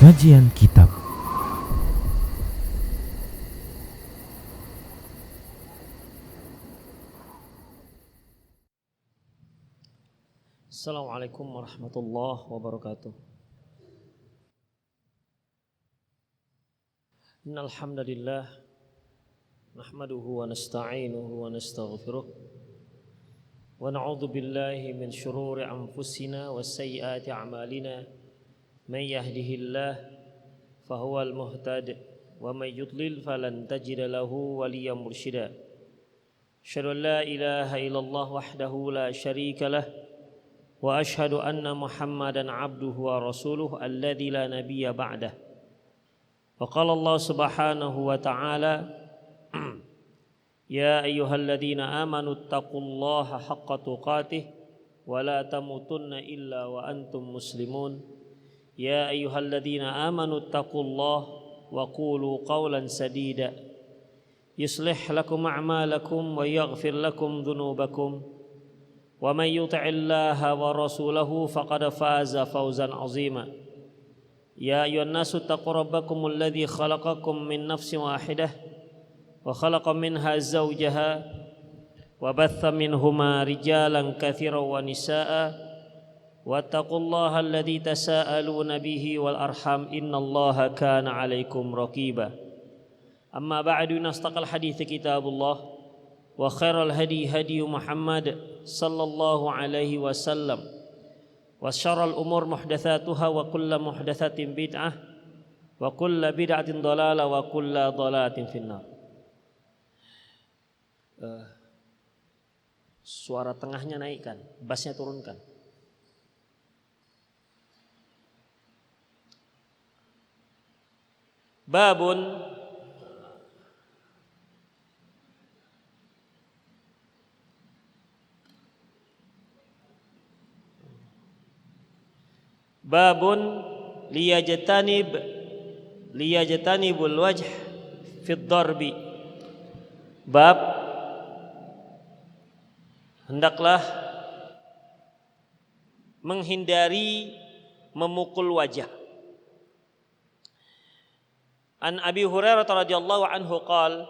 Kajian Kitab. Assalamualaikum warahmatullahi wabarakatuh. Innal hamdalillah nahmaduhu wa nasta'inuhu wa nastaghfiruh wa na'udzu billahi min shururi anfusina wa sayyiati a'malina may yahdihillah fahuwal muhtad wa may yudlil falan tajida lahu waliyyan mursyida. Asyhadu an la ilaha illallah wahdahu la syarika lah wa asyhadu anna Muhammadan abduhu wa rasuluhu alladzi la nabiyya ba'dah. Wa qala Allah subhanahu wa ta'ala ya ayyuhalladzina amanu taqullaha haqqa tuqatih wa la tamutunna illa wa antum muslimun. Ya ayyuhalladzina amanu taqullaha wa qulu qawlan sadida yuslih lakum a'malakum wa yaghfir lakum dhunubakum wa may yuti'illaha wa rasulahu faqad faza fawzan 'azima. Ya ayyuhan nasu taqu rabbakumul ladzi khalaqakum min nafsin wahidah wa khalaqa minha zawjaha wa batha minhuma rijalan katsiran wa nisaa'a wattaqullaha alladzi tasaaluna bihi wal arham innallaha kana 'alaikum raqiba. Amma ba'du, nastaqal hadits kitabullah wa khairal hadi hadi Muhammad sallallahu alaihi wasallam wa syarrul umur muhdatsatuha wa kullu muhdatsatin bid'ah wa kullu bid'atin dhalalah wa kullu dhalalatin finnar. Suara tengahnya naikkan, bassnya turunkan. Babun liyajtanibul wajh fid darbi. Bab hendaklah menghindari memukul wajah. An Abi Hurairah radhiyallahu anhu qala,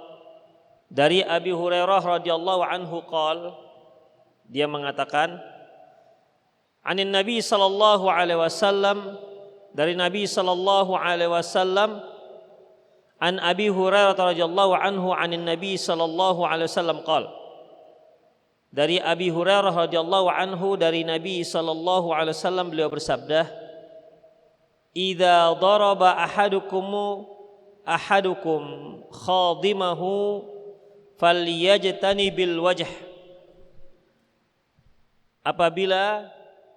dari Abi Hurairah radhiyallahu anhu qala, dia mengatakan, anin Nabi sallallahu alaihi wasallam, dari Nabi sallallahu alaihi wasallam, an Abi Hurairah radhiyallahu anhu anin Nabi sallallahu alaihi wasallam qala, dari Abi Hurairah radhiyallahu anhu dari Nabi sallallahu alaihi wasallam, beliau bersabda, idza daraba ahadukum khadimahu falyajtanibil wajh. Apabila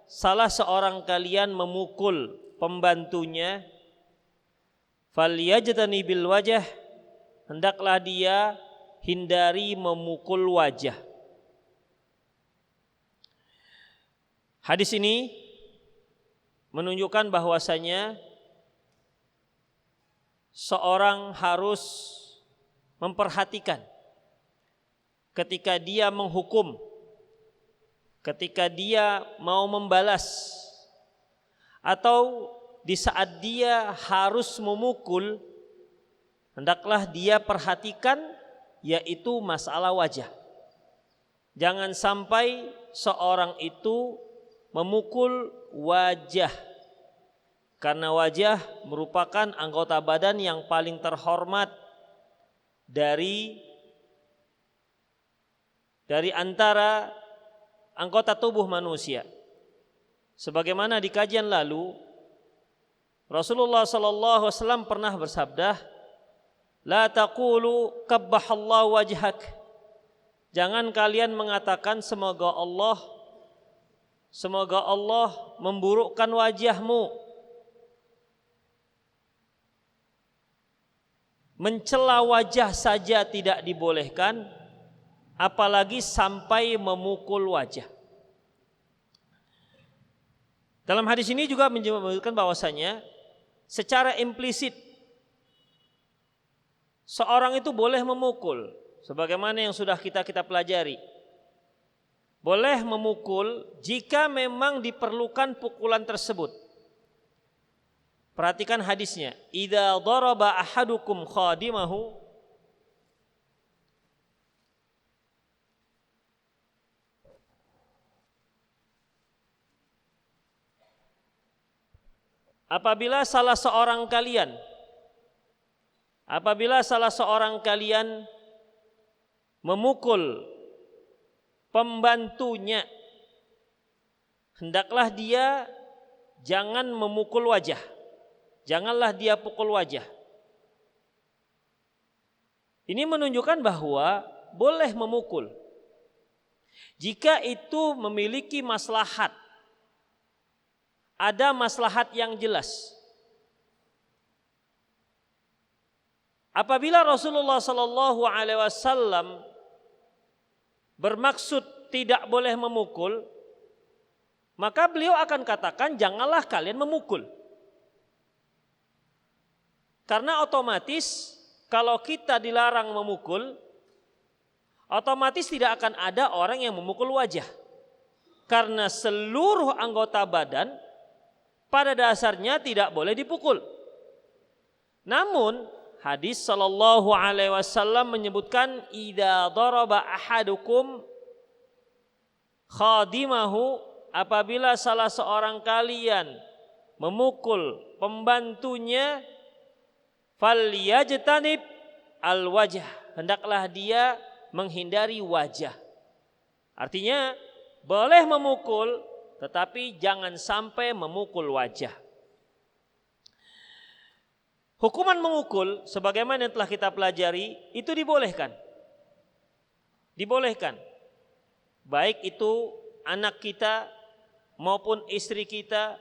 salah seorang kalian memukul pembantunya, falyajtanibil wajh, hendaklah dia hindari memukul wajah. Hadis ini menunjukkan bahwasanya seorang harus memperhatikan ketika dia menghukum, ketika dia mau membalas, atau di saat dia harus memukul, hendaklah dia perhatikan, yaitu masalah wajah. Jangan sampai seorang itu memukul wajah, karena wajah merupakan anggota badan yang paling terhormat dari antara anggota tubuh manusia. Sebagaimana di kajian lalu, Rasulullah sallallahu alaihi wasallam pernah bersabda, la taqulu qabbahallahu wajhak. Jangan kalian mengatakan semoga Allah memburukkan wajahmu. Mencela wajah saja tidak dibolehkan, apalagi sampai memukul wajah. Dalam hadis ini juga menunjukkan bahwasanya secara implisit seorang itu boleh memukul, sebagaimana yang sudah kita pelajari. Boleh memukul jika memang diperlukan pukulan tersebut. Perhatikan hadisnya. Idza daraba ahadukum khadimahu, apabila salah seorang kalian memukul pembantunya, hendaklah dia jangan memukul wajah. Janganlah dia pukul wajah. Ini menunjukkan bahwa boleh memukul jika itu memiliki maslahat. Ada maslahat yang jelas. Apabila Rasulullah sallallahu alaihi wasallam bermaksud tidak boleh memukul, maka beliau akan katakan janganlah kalian memukul. Karena otomatis kalau kita dilarang memukul, otomatis tidak akan ada orang yang memukul wajah. Karena seluruh anggota badan pada dasarnya tidak boleh dipukul. Namun hadis sallallahu alaihi wasallam menyebutkan idza daraba ahadukum khadimahu, apabila salah seorang kalian memukul pembantunya, falyajtanib al-wajh, hendaklah dia menghindari wajah. Artinya boleh memukul tetapi jangan sampai memukul wajah. Hukuman memukul sebagaimana yang telah kita pelajari itu dibolehkan. Dibolehkan. Baik itu anak kita maupun istri kita,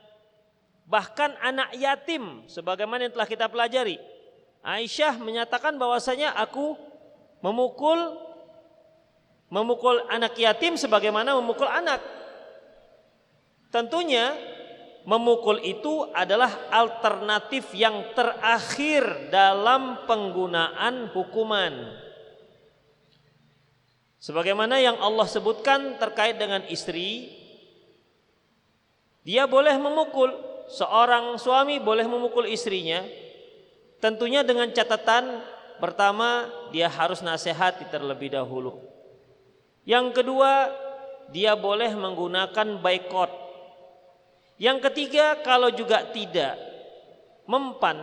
bahkan anak yatim sebagaimana yang telah kita pelajari. Aisyah menyatakan bahwasanya aku memukul anak yatim sebagaimana memukul anak. Tentunya memukul itu adalah alternatif yang terakhir dalam penggunaan hukuman. Sebagaimana yang Allah sebutkan terkait dengan istri, dia boleh memukul, seorang suami boleh memukul istrinya. Tentunya dengan catatan, pertama dia harus nasihati terlebih dahulu. Yang kedua, dia boleh menggunakan boikot. Yang ketiga, kalau juga tidak mempan,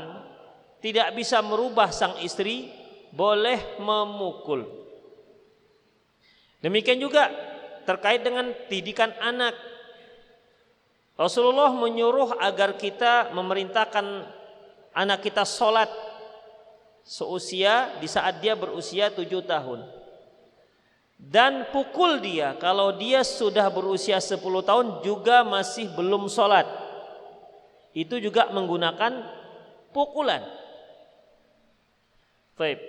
tidak bisa merubah sang istri, boleh memukul. Demikian juga terkait dengan didikan anak. Rasulullah menyuruh agar kita memerintahkan anak kita sholat seusia di saat dia berusia 7 tahun. Dan pukul dia kalau dia sudah berusia 10 tahun juga masih belum sholat. Itu juga menggunakan pukulan. Baik.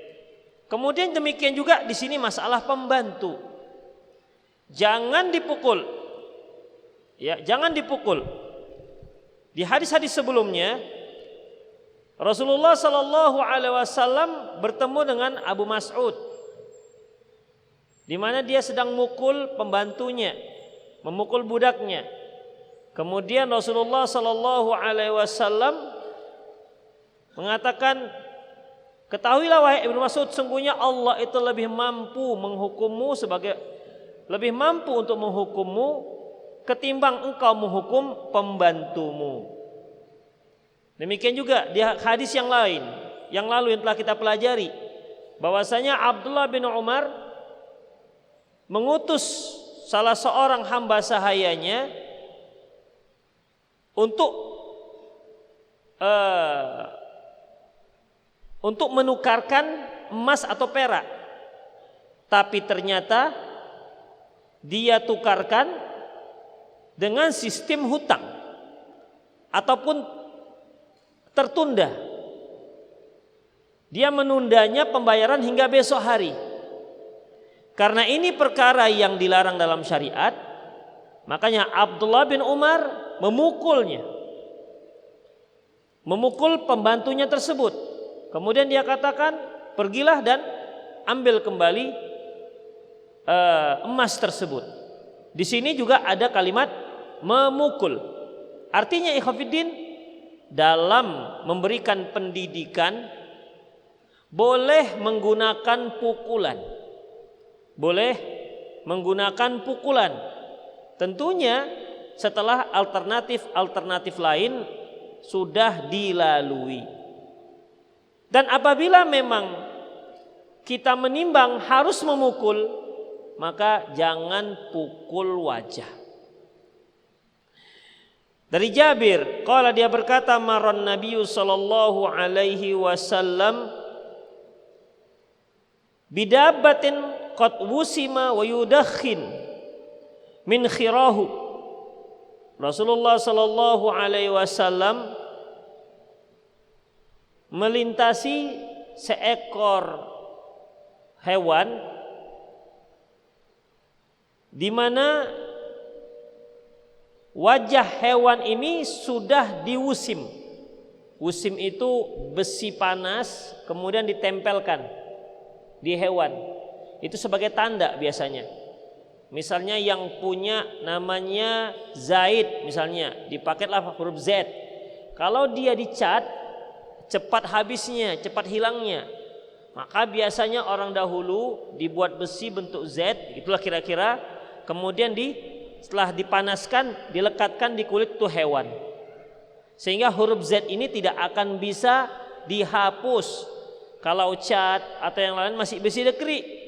Kemudian demikian juga di sini masalah pembantu. Jangan dipukul. Ya, jangan dipukul. Di hadis-hadis sebelumnya Rasulullah sallallahu alaihi wasallam bertemu dengan Abu Mas'ud, di mana dia sedang mukul pembantunya, memukul budaknya. Kemudian Rasulullah sallallahu alaihi wasallam mengatakan, ketahuilah wahai Ibnu Mas'ud, sungguhnya Allah itu lebih mampu untuk menghukummu ketimbang engkau menghukum pembantumu. Demikian juga di hadis yang lain yang lalu yang telah kita pelajari, bahwasanya Abdullah bin Umar mengutus salah seorang hamba sahayanya untuk menukarkan emas atau perak, tapi ternyata dia tukarkan dengan sistem hutang ataupun tertunda. Dia menundanya pembayaran hingga besok hari. Karena ini perkara yang dilarang dalam syariat, makanya Abdullah bin Umar memukulnya, memukul pembantunya tersebut. Kemudian dia katakan, pergilah dan ambil kembali emas tersebut. Di sini juga ada kalimat memukul. Artinya ikhwatiddin, dalam memberikan pendidikan boleh menggunakan pukulan. Boleh menggunakan pukulan. Tentunya setelah alternatif lain sudah dilalui. Dan apabila memang kita menimbang harus memukul, maka jangan pukul wajah. Dari Jabir, qala dia berkata, maron Nabi sallallahu alaihi wasallam bidabbatin qad wusima wa yudakhin min khirahu. Rasulullah sallallahu alaihi wasallam melintasi seekor hewan di mana wajah hewan ini sudah diwusim. Wusim itu besi panas kemudian ditempelkan di hewan. Itu sebagai tanda biasanya. Misalnya yang punya namanya Zaid, misalnya dipakailah huruf Z. Kalau dia dicat, cepat habisnya, cepat hilangnya. Maka biasanya orang dahulu dibuat besi bentuk Z, itulah kira-kira. Kemudian setelah dipanaskan, dilekatkan di kulit tuh hewan. Sehingga huruf Z ini tidak akan bisa dihapus. Kalau cat atau yang lain masih bisa dikeri.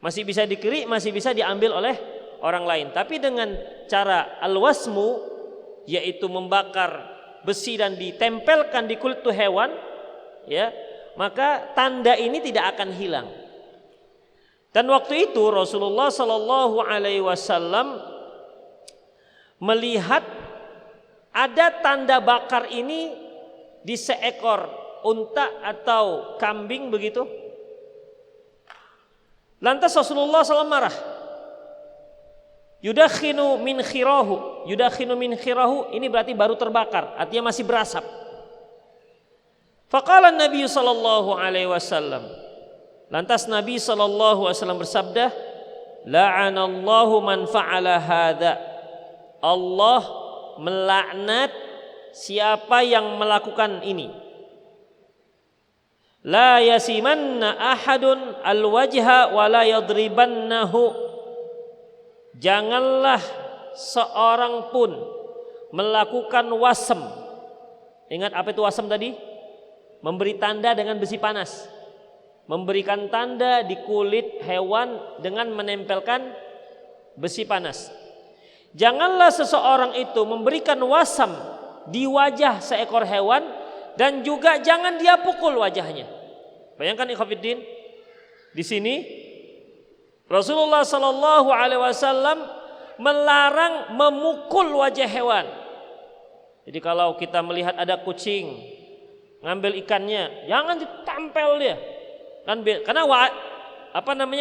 Masih bisa dikeri, masih bisa diambil oleh orang lain. Tapi dengan cara al-wasmu, yaitu membakar besi dan ditempelkan di kulit tuh hewan, ya, maka tanda ini tidak akan hilang. Dan waktu itu Rasulullah sallallahu alaihi wasallam melihat ada tanda bakar ini di seekor unta atau kambing begitu. Lantas Rasulullah SAW marah. Yudakhinu min khirahu. Yudakhinu min khirahu ini berarti baru terbakar, artinya masih berasap. Faqala Nabi sallallahu alaihi wasallam. Lantas Nabi sallallahu alaihi wasallam bersabda, la'anallahu man fa'ala hadza. Allah melaknat siapa yang melakukan ini. La yasimanna ahadun alwajha wa la yadribannahu. Janganlah seorang pun melakukan wasem. Ingat apa itu wasem tadi? Memberi tanda dengan besi panas. Memberikan tanda di kulit hewan dengan menempelkan besi panas. Janganlah seseorang itu memberikan wasam di wajah seekor hewan, dan juga jangan dia pukul wajahnya. Bayangkan ikhwatiddin, di sini Rasulullah sallallahu alaihi wasallam melarang memukul wajah hewan. Jadi kalau kita melihat ada kucing ngambil ikannya, jangan ditampel dia. Karena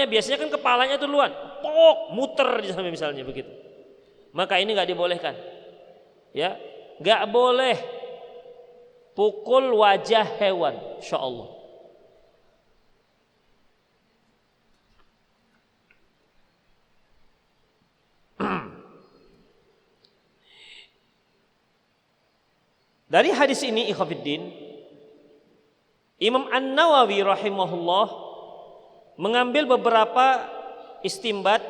biasanya kan kepalanya itu duluan, muter di sana misalnya begitu. Maka ini enggak dibolehkan. Ya, enggak boleh pukul wajah hewan, insyaallah. Dari hadis ini ikhwatiddin, Imam An-Nawawi rahimahullah mengambil beberapa istimbat.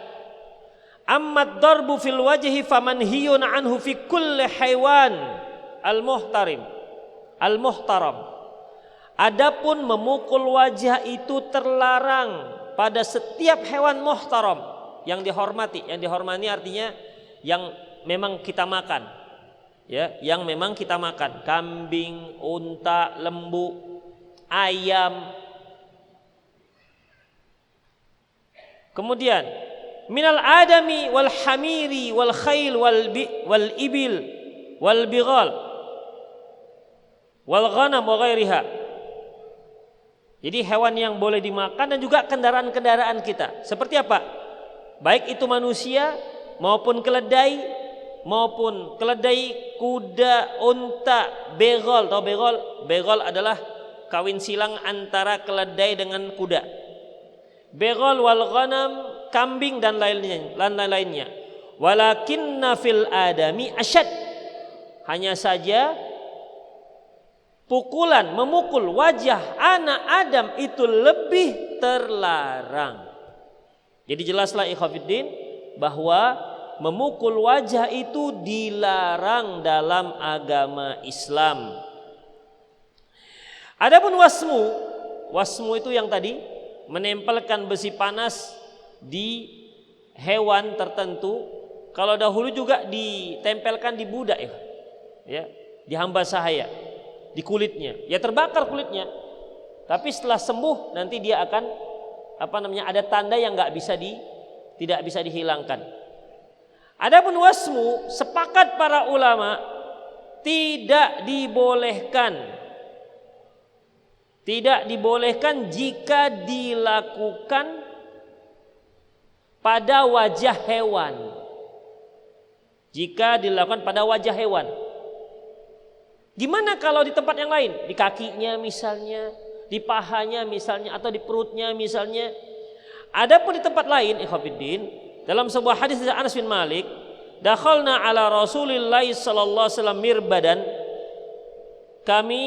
Ammad darbu fil wajhi famanhiyun anhu fi kulli haywan al-muhtaram. Adapun memukul wajah itu terlarang pada setiap hewan muhtaram, yang dihormati. Yang dihormati artinya yang memang kita makan. Ya, yang memang kita makan. Kambing, unta, lembu, ayam. Kemudian minal adami wal hamiri wal khail wal ibil wal bighal wal ghanam wa ghairiha. Jadi hewan yang boleh dimakan dan juga kendaraan-kendaraan kita. Seperti apa? Baik itu manusia maupun keledai, kuda, unta, beghal. Tahu beghal? Beghal adalah kawin silang antara keledai dengan kuda. Beghal wal ghanam, kambing dan lain-lainnya. Walakinna fil adami asyad. Hanya saja pukulan, memukul wajah anak Adam itu lebih terlarang. Jadi jelaslah ikhwatiddin bahwa memukul wajah itu dilarang dalam agama Islam. Adapun wasmu itu yang tadi menempelkan besi panas di hewan tertentu. Kalau dahulu juga ditempelkan di budak ya, di hamba sahaya, di kulitnya. Ya terbakar kulitnya. Tapi setelah sembuh nanti dia akan ada tanda yang tidak bisa dihilangkan. Adapun wasmu, sepakat para ulama tidak dibolehkan. Tidak dibolehkan jika dilakukan pada wajah hewan. Jika dilakukan pada wajah hewan. Gimana kalau di tempat yang lain? Di kakinya misalnya, di pahanya misalnya, atau di perutnya misalnya. Adapun di tempat lain, ikhwatiddin, dalam sebuah hadis dari Anas bin Malik, dakhalna ala Rasulillah sallallahu alaihi wasallam mirbadan. Kami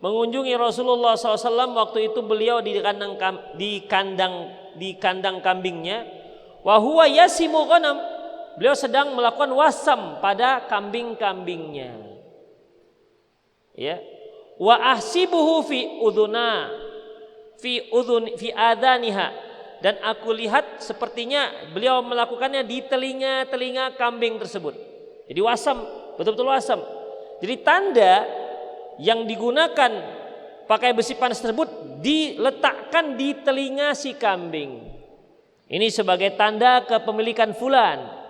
mengunjungi Rasulullah SAW, waktu itu beliau di kandang kambingnya. Wa huwa yasimu ghanam. Beliau sedang melakukan wasam pada kambing-kambingnya. Ya. Wa ahsibuhu fi adaniha, dan aku lihat sepertinya beliau melakukannya di telinga kambing tersebut. Jadi wasam, betul-betul wasam. Jadi tanda yang digunakan pakai besi panas tersebut diletakkan di telinga si kambing. Ini sebagai tanda kepemilikan fulan.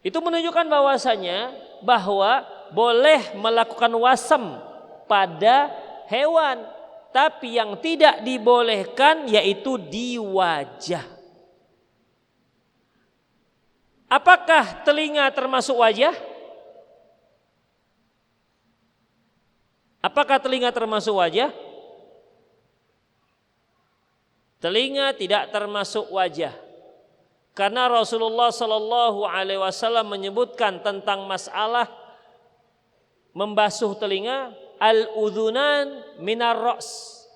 Itu menunjukkan bahwa boleh melakukan wasam pada hewan, tapi yang tidak dibolehkan yaitu di wajah. Apakah telinga termasuk wajah? Apakah telinga termasuk wajah? Telinga tidak termasuk wajah. Karena Rasulullah Sallallahu Alaihi Wasallam menyebutkan tentang masalah membasuh telinga, al-udhunan minar ra's.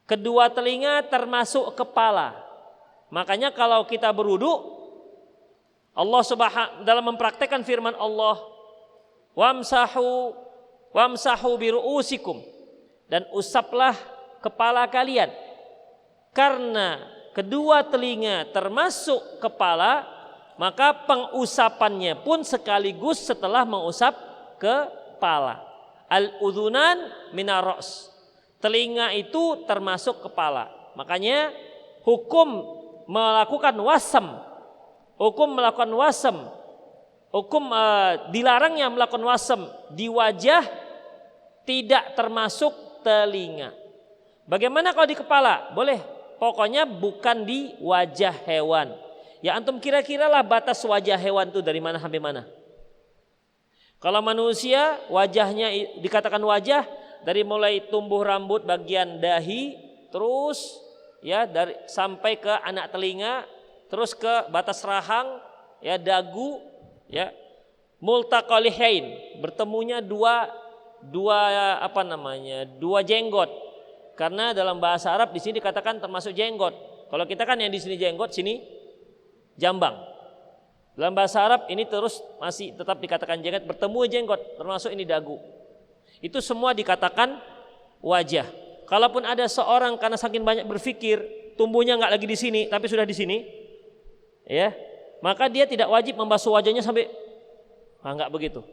Kedua telinga termasuk kepala. Makanya kalau kita berwudu, Allah dalam mempraktekkan firman Allah, wamsahu biru'usikum, dan usaplah kepala kalian. Karena kedua telinga termasuk kepala, maka pengusapannya pun sekaligus setelah mengusap kepala. Al-udhunan minar ra's. Telinga itu termasuk kepala. Makanya hukum melakukan wasam, dilarangnya melakukan wasam di wajah tidak termasuk telinga. Bagaimana kalau di kepala? Boleh. Pokoknya bukan di wajah hewan. Ya antum kira-kira lah batas wajah hewan itu dari mana sampai mana? Kalau manusia wajahnya dikatakan wajah dari mulai tumbuh rambut bagian dahi, terus ya sampai ke anak telinga, terus ke batas rahang, ya dagu, ya multaqalihain, bertemunya dua jenggot. Karena dalam bahasa Arab di sini dikatakan termasuk jenggot. Kalau kita kan yang di sini jenggot, sini jambang. Dalam bahasa Arab ini terus masih tetap dikatakan jenggot, bertemu jenggot, termasuk ini dagu. Itu semua dikatakan wajah. Kalaupun ada seorang karena saking banyak berpikir, tumbuhnya nggak lagi di sini, tapi sudah di sini, ya, maka dia tidak wajib membasuh wajahnya sampai nggak begitu.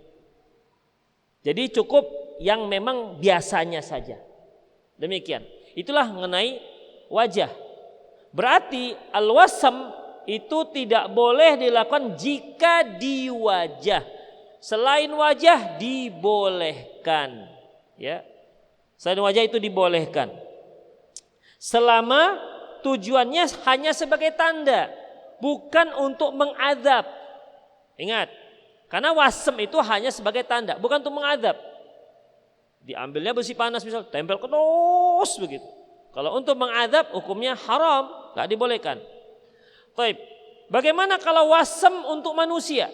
Jadi cukup yang memang biasanya saja. Demikian. Itulah mengenai wajah. Berarti al-wasam itu tidak boleh dilakukan jika di wajah. Selain wajah dibolehkan, ya. Selain wajah itu dibolehkan. Selama tujuannya hanya sebagai tanda, bukan untuk mengadab. Ingat, karena wasam itu hanya sebagai tanda, bukan untuk mengadab. Diambilnya besi panas misal, tempel terus begitu. Kalau untuk mengadab hukumnya haram, nggak dibolehkan. Baik. Bagaimana kalau wasam untuk manusia?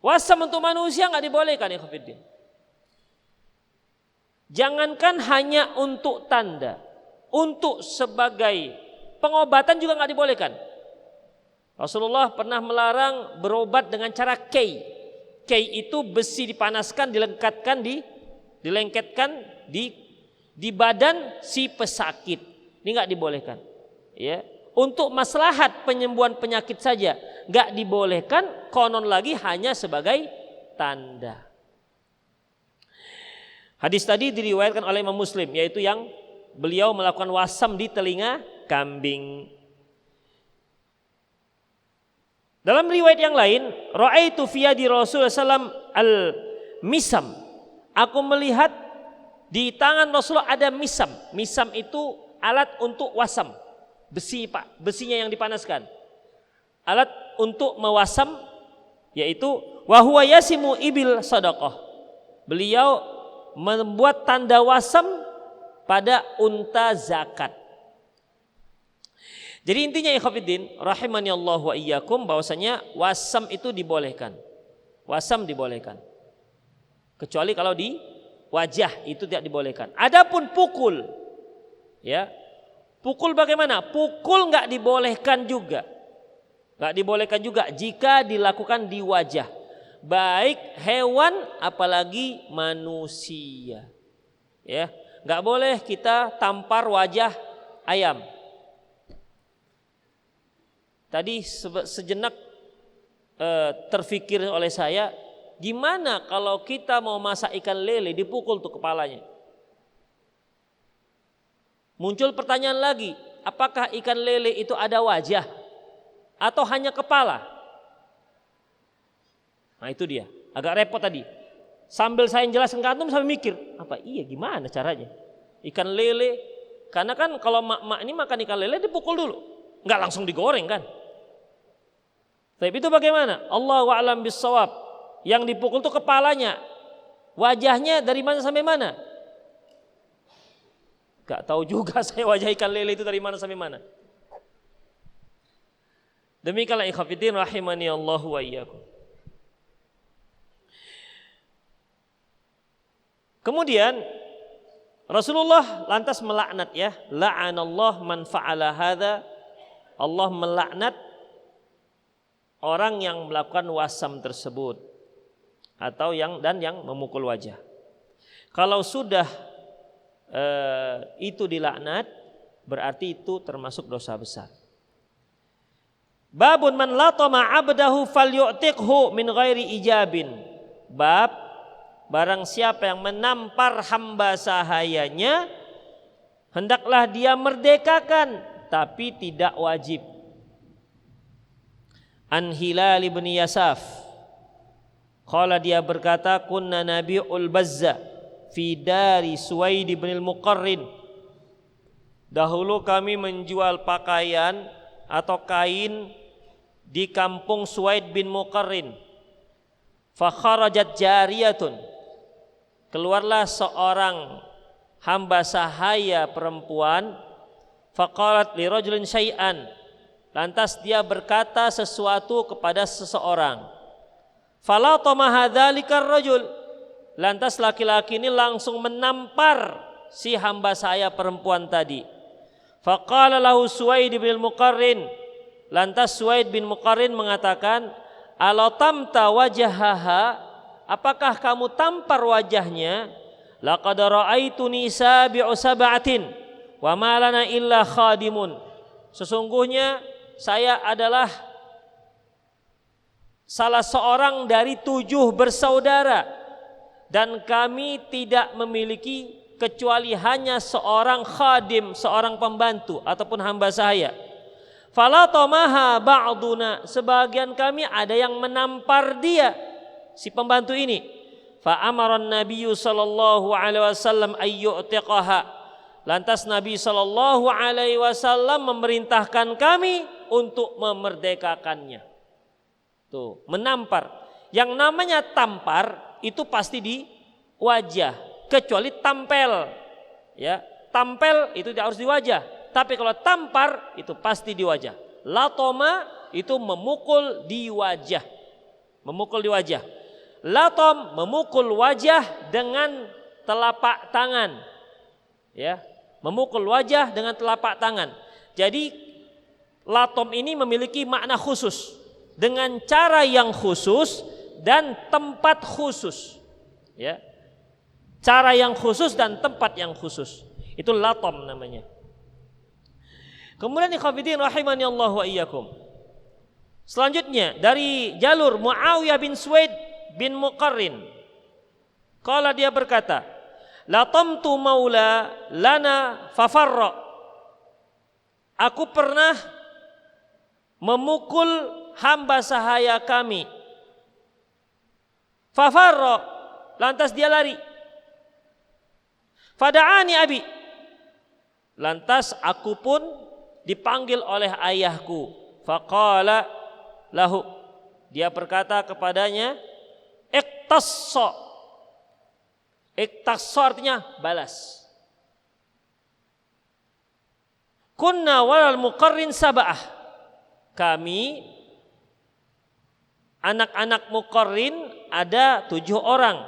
Wasam untuk manusia nggak dibolehkan ya khafidin. Jangankan hanya untuk tanda, untuk sebagai pengobatan juga nggak dibolehkan. Rasulullah pernah melarang berobat dengan cara kei. Kei itu besi dipanaskan, dilengketkan di badan si pesakit. Ini nggak dibolehkan. Ya, untuk maslahat penyembuhan penyakit saja nggak dibolehkan. Konon lagi hanya sebagai tanda. Hadis tadi diriwayatkan oleh Imam Muslim, yaitu yang beliau melakukan wasam di telinga kambing. Dalam riwayat yang lain, ra'aitu fi yadi Rasulullah sallam al-misam. Aku melihat di tangan Rasulullah ada misam. Misam itu alat untuk wasam. Besi, Pak, besinya yang dipanaskan. Alat untuk mewasam, yaitu wa huwa yasimu ibil sadaqah. Beliau membuat tanda wasam pada unta zakat. Jadi intinya ikhwatiddin rahimani Allah wa iyyakum, bahwasanya wasam itu dibolehkan. Wasam dibolehkan. Kecuali kalau di wajah itu tidak dibolehkan. Adapun pukul, ya. Pukul bagaimana? Pukul enggak dibolehkan juga. Enggak dibolehkan juga jika dilakukan di wajah. Baik hewan apalagi manusia. Ya, enggak boleh kita tampar wajah ayam. Tadi sejenak terfikir oleh saya, gimana kalau kita mau masak ikan lele dipukul tuh kepalanya? Muncul pertanyaan lagi, apakah ikan lele itu ada wajah atau hanya kepala? Nah itu dia, agak repot tadi. Sambil saya jelaskan ke antum sambil mikir, apa iya gimana caranya? Ikan lele, karena kan kalau mak-mak ini makan ikan lele dipukul dulu, nggak langsung digoreng kan? Tapi itu bagaimana? Allahu a'lam bissawab. Yang dipukul itu kepalanya. Wajahnya dari mana sampai mana? Gak tahu juga saya wajah ikan lele itu dari mana sampai mana. Demikianlah ikhwatiddin rahimani Allah wa iyyakum. Kemudian Rasulullah lantas melaknat ya. La'anallah man fa'ala hadza. Allah melaknat orang yang melakukan wasam tersebut atau yang memukul wajah. Kalau sudah itu dilaknat, berarti itu termasuk dosa besar. Babun man latama 'abdahu falyu'tiqhu min ghairi ijabin. Bab barang siapa yang menampar hamba sahayanya, hendaklah dia merdekakan tapi tidak wajib. An Hilal bin Yasaf, qala dia berkata, kunna nabi'ul bazza fi dari Suwaid bin al-Muqarrin. Dahulu kami menjual pakaian atau kain di kampung Suwaid bin Muqarrin. Fa kharajat jariyatun, keluarlah seorang hamba sahaya perempuan. Faqalat li rajulin syai'an, lantas dia berkata sesuatu kepada seseorang. Fala tamaha dzalikar rajul, lantas laki-laki ini langsung menampar si hamba saya perempuan tadi. Faqala lahu Suwaid bin Muqarrin, lantas Suwaid bin Muqarrin mengatakan, alatamta wajahaha, apakah kamu tampar wajahnya? Laqad ra'aituni sabi'u sab'atin wa ma lana illa khadimun. Sesungguhnya saya adalah salah seorang dari 7 bersaudara dan kami tidak memiliki kecuali hanya seorang khadim, seorang pembantu ataupun hamba sahaya. Fala tamaha ba'duna, sebagian kami ada yang menampar dia, si pembantu ini. Fa amaran nabiyyu sallallahu alaihi wasallam ayyu'tiqaha. Lantas Nabi sallallahu alaihi wasallam memerintahkan kami untuk memerdekakannya. Tuh, menampar. Yang namanya tampar itu pasti di wajah, kecuali tampel. Ya, tampel itu tidak harus di wajah, tapi kalau tampar itu pasti di wajah. Latoma itu memukul di wajah. Memukul di wajah. Latom memukul wajah dengan telapak tangan. Ya, memukul wajah dengan telapak tangan. Jadi latom ini memiliki makna khusus dengan cara yang khusus dan tempat khusus. Ya. Cara yang khusus dan tempat yang khusus. Itu latom namanya. Kemudian ikhwatiddin rahimani Allah wa iyyakum. Selanjutnya dari jalur Muawiyah bin Suwaid bin Muqarrin. Qala dia berkata, latamtu maula lana fafarra. Aku pernah memukul hamba sahaya kami. Fafarra, lantas dia lari. Fada'ani abi. Lantas aku pun dipanggil oleh ayahku. Faqala lahu. Dia berkata kepadanya, iqtassa. Iqtassa artinya balas. Kunna walal Muqarrin sab'ah. Kami anak-anak Muqarrin ada 7 orang.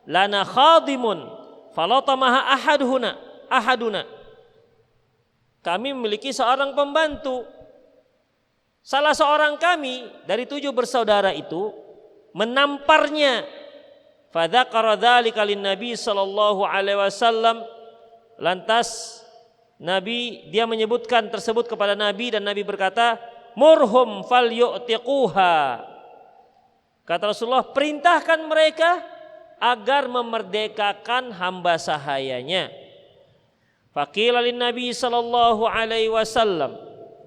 Lana khadimun falatamaha ahaduna. Kami memiliki seorang pembantu. Salah seorang kami dari 7 bersaudara itu menamparnya. Fadzakara dzalika lin-nabi sallallahu alaihi wasallam. Lantas Nabi dia menyebutkan tersebut kepada Nabi dan Nabi berkata, "Murhum falyu'tiquha." Kata Rasulullah, perintahkan mereka agar memerdekakan hamba sahayanya. Faqila lin-nabi sallallahu alaihi wasallam.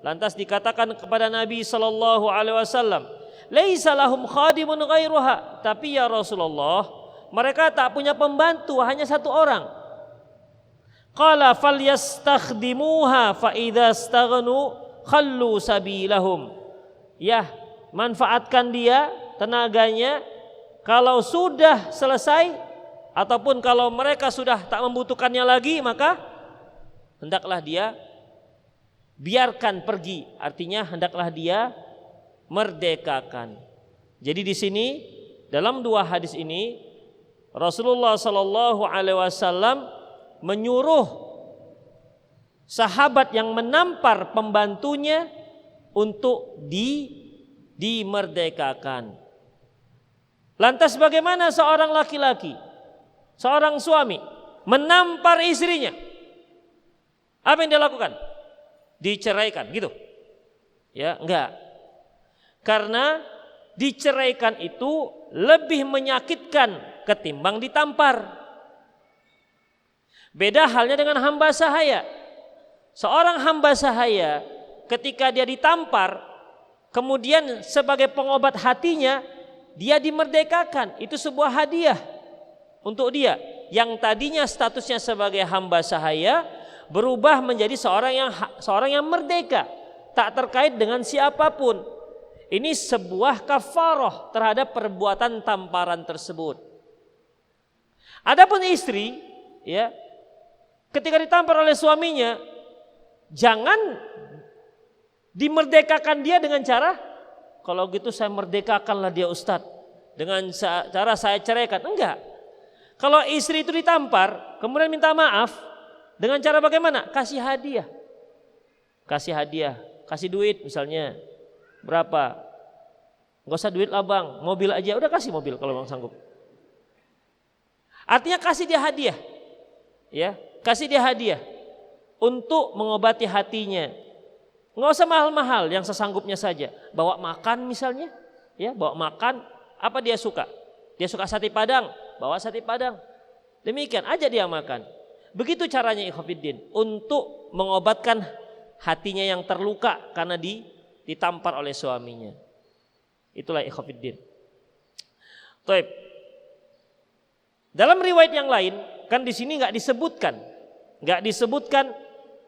Lantas dikatakan kepada Nabi sallallahu alaihi wasallam, "Laisa lahum khadimun ghairuha." Tapi ya Rasulullah, mereka tak punya pembantu, hanya 1 orang. Qala falyastakhdimuha fa idza istaghnu khallu sabilahum. Ya, manfaatkan dia tenaganya, kalau sudah selesai ataupun kalau mereka sudah tak membutuhkannya lagi, maka hendaklah dia biarkan pergi. Artinya hendaklah dia merdekakan. Jadi di sini dalam 2 hadis ini Rasulullah sallallahu alaihi wasallam menyuruh sahabat yang menampar pembantunya untuk dimerdekakan. Lantas bagaimana seorang laki-laki, seorang suami menampar istrinya? Apa yang dia lakukan? Diceraikan gitu? Ya, enggak. Karena diceraikan itu lebih menyakitkan ketimbang ditampar. Beda halnya dengan hamba sahaya. Seorang hamba sahaya ketika dia ditampar, kemudian sebagai pengobat hatinya dia dimerdekakan. Itu sebuah hadiah untuk dia yang tadinya statusnya sebagai hamba sahaya berubah menjadi seorang yang merdeka, tak terkait dengan siapapun. Ini sebuah kafarah terhadap perbuatan tamparan tersebut. Adapun istri, ya, ketika ditampar oleh suaminya, jangan dimerdekakan dia dengan cara, kalau gitu saya merdekakanlah dia Ustadz, dengan cara saya ceraikan. Enggak. Kalau istri itu ditampar, kemudian minta maaf, dengan cara bagaimana? Kasih hadiah. Kasih hadiah, kasih duit misalnya. Berapa? Enggak usah duit lah bang, mobil aja, udah kasih mobil kalau bang sanggup. Artinya kasih dia hadiah. Ya, kasih dia hadiah untuk mengobati hatinya. Nggak usah mahal-mahal, yang sesanggupnya saja. Bawa makan misalnya, ya, bawa makan. Apa dia suka? Dia suka sate Padang, bawa sate Padang. Demikian aja dia makan. Begitu caranya ikhwatiddin untuk mengobatkan hatinya yang terluka karena ditampar oleh suaminya. Itulah ikhwatiddin. Baik. Dalam riwayat yang lain, kan di sini nggak disebutkan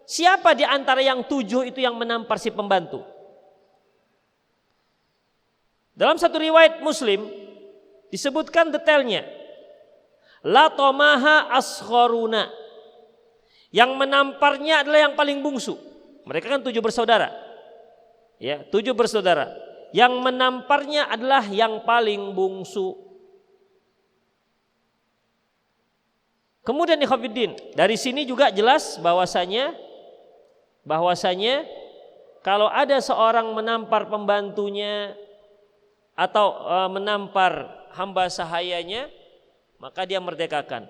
siapa di antara yang 7 itu yang menampar si pembantu. Dalam satu riwayat Muslim disebutkan detailnya. La tomaha askharuna. Yang menamparnya adalah yang paling bungsu. Mereka kan 7 bersaudara. Ya, 7 bersaudara. Yang menamparnya adalah yang paling bungsu. Kemudian ikhwatiddin, dari sini juga jelas bahwasanya kalau ada seorang menampar pembantunya atau menampar hamba sahayanya, maka dia merdekakan.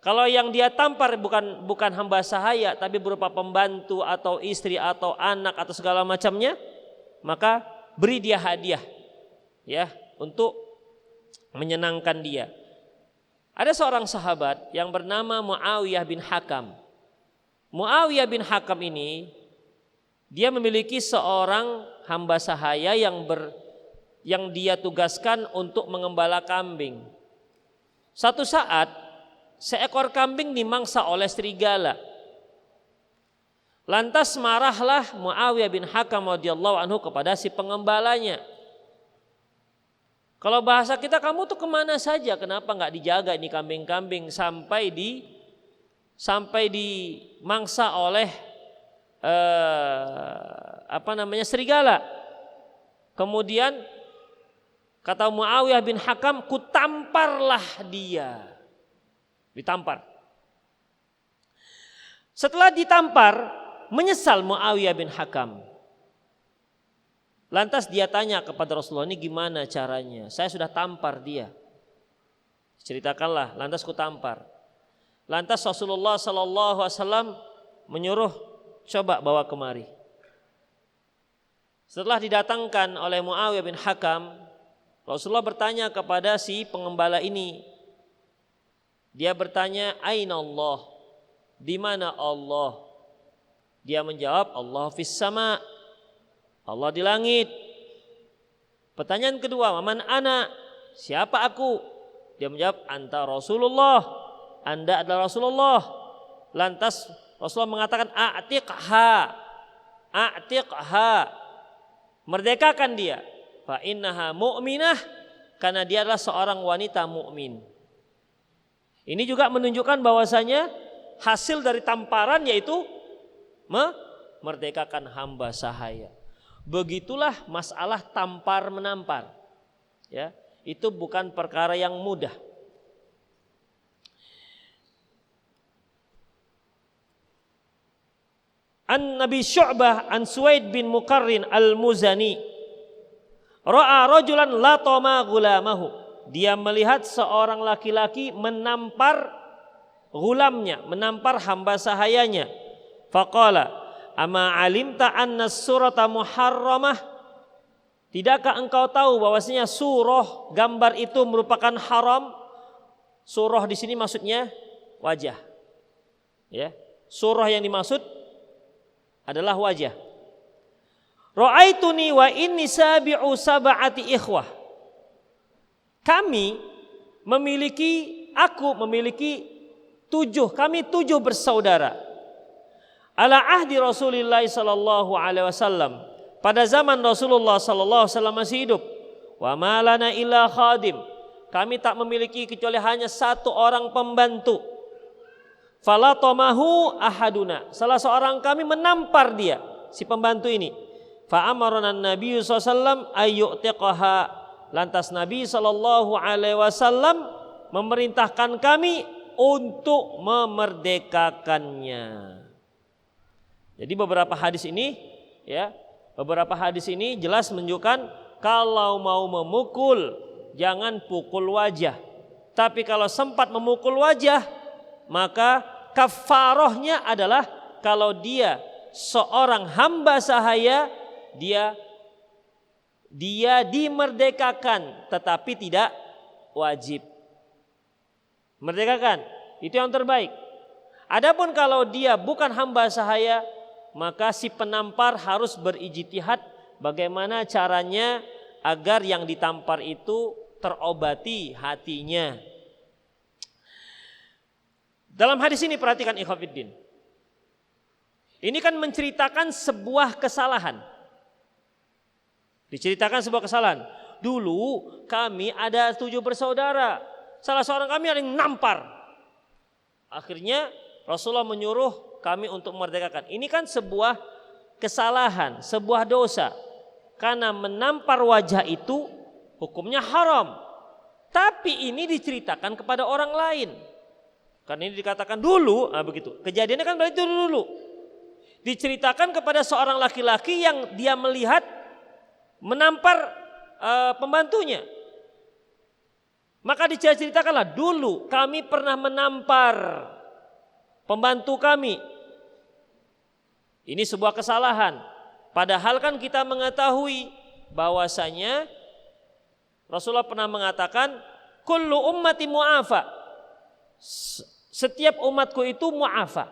Kalau yang dia tampar bukan hamba sahaya tapi berupa pembantu atau istri atau anak atau segala macamnya, maka beri dia hadiah ya untuk menyenangkan dia. Ada seorang sahabat yang bernama Muawiyah bin Hakam. Muawiyah bin Hakam ini dia memiliki seorang hamba sahaya yang dia tugaskan untuk mengembala kambing. Satu saat seekor kambing dimangsa oleh serigala. Lantas marahlah Muawiyah bin Hakam radhiyallahu anhu kepada si pengembalanya. Kalau bahasa kita, kamu tuh kemana saja? Kenapa nggak dijaga ini kambing-kambing sampai dimangsa oleh serigala? Kemudian kata Muawiyah bin Hakam, kutamparlah dia. Ditampar. Setelah ditampar, menyesal Muawiyah bin Hakam. Lantas dia tanya kepada Rasulullah, ini gimana caranya? Saya sudah tampar dia. Ceritakanlah, lantas ku tampar. Lantas Rasulullah SAW menyuruh, coba bawa kemari. Setelah didatangkan oleh Muawiyah bin Hakam, Rasulullah bertanya kepada si pengembala ini. Dia bertanya, Aina Allah? Di mana Allah? Dia menjawab, Allah fis sama. Allah di langit. Pertanyaan kedua, man ana? Siapa aku? Dia menjawab, anta Rasulullah. Anda adalah Rasulullah. Lantas Rasulullah mengatakan, a'tiqha. Merdekakan dia. Fa innaha mu'minah, karena dia adalah seorang wanita mukmin. Ini juga menunjukkan bahwasanya hasil dari tamparan yaitu memerdekakan hamba sahaya. Begitulah masalah tampar menampar. Ya, itu bukan perkara yang mudah. An Nabi Syu'bah an Suwaid bin Muqarrin al-Muzani ra'a rajulan latama gulamahu. Dia melihat seorang laki-laki menampar gulamnya, menampar hamba sahayanya. Faqala, ama alimta anna surata muharramah? Tidakkah engkau tahu bahwasanya surah gambar itu merupakan haram? Surah di sini maksudnya wajah. Ya, surah yang dimaksud adalah wajah. Ra'aituni wa inni sabi'u sab'ati ikhwah. Kami memiliki 7 bersaudara. Ala ahdi Rasulullah sallallahu alaihi wasallam, pada zaman Rasulullah sallallahu alaihi wasallam masih hidup. Wa ma lana illa khadim, kami tak memiliki kecuali hanya 1 orang pembantu. Fala tamahu ahaduna, salah seorang kami menampar dia, si pembantu ini. Fa amarana Nabi sallallahu alaihi wasallam ayyutiqaha, lantas Nabi sallallahu alaihi wasallam memerintahkan kami untuk memerdekakannya. Jadi beberapa hadis ini jelas menunjukkan kalau mau memukul jangan pukul wajah. Tapi kalau sempat memukul wajah, maka kafarahnya adalah kalau dia seorang hamba sahaya, dia dimerdekakan tetapi tidak wajib. Merdekakan, itu yang terbaik. Adapun kalau dia bukan hamba sahaya, maka si penampar harus berijtihad bagaimana caranya agar yang ditampar itu terobati hatinya. Dalam hadis ini perhatikan ikhwatiddin. Ini kan menceritakan sebuah kesalahan. Diceritakan sebuah kesalahan. Dulu kami ada 7 bersaudara. Salah seorang kami ada yang nampar. Akhirnya Rasulullah menyuruh kami untuk memerdekakan. Ini kan sebuah kesalahan, sebuah dosa. Karena menampar wajah itu hukumnya haram. Tapi ini diceritakan kepada orang lain. Karena ini dikatakan dulu, begitu. Kejadiannya kan berarti dulu. Diceritakan kepada seorang laki-laki yang dia melihat menampar pembantunya. Maka diceritakanlah, dulu kami pernah menampar pembantu kami. Ini sebuah kesalahan. Padahal kan kita mengetahui bahwasanya Rasulullah pernah mengatakan, kullu ummati mu'afa. Setiap umatku itu mu'afa.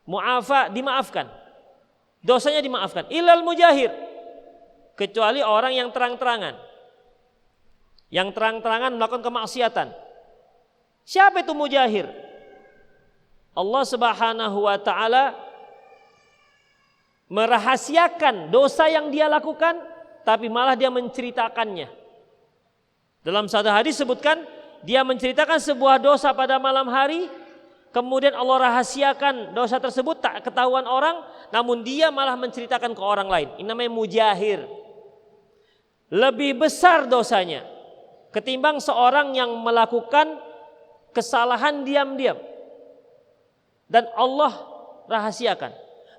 Mu'afa, dimaafkan. Dosanya dimaafkan. Illal mujahir. Kecuali orang yang terang-terangan. Yang terang-terangan melakukan kemaksiatan. Siapa itu mujahir? Allah Subhanahu wa taala merahasiakan dosa yang dia lakukan, tapi malah dia menceritakannya. Dalam satu hadis sebutkan, dia menceritakan sebuah dosa pada malam hari, kemudian Allah rahasiakan dosa tersebut tak ketahuan orang, namun dia malah menceritakan ke orang lain. Ini namanya mujahir. Lebih besar dosanya ketimbang seorang yang melakukan kesalahan diam-diam dan Allah rahasiakan.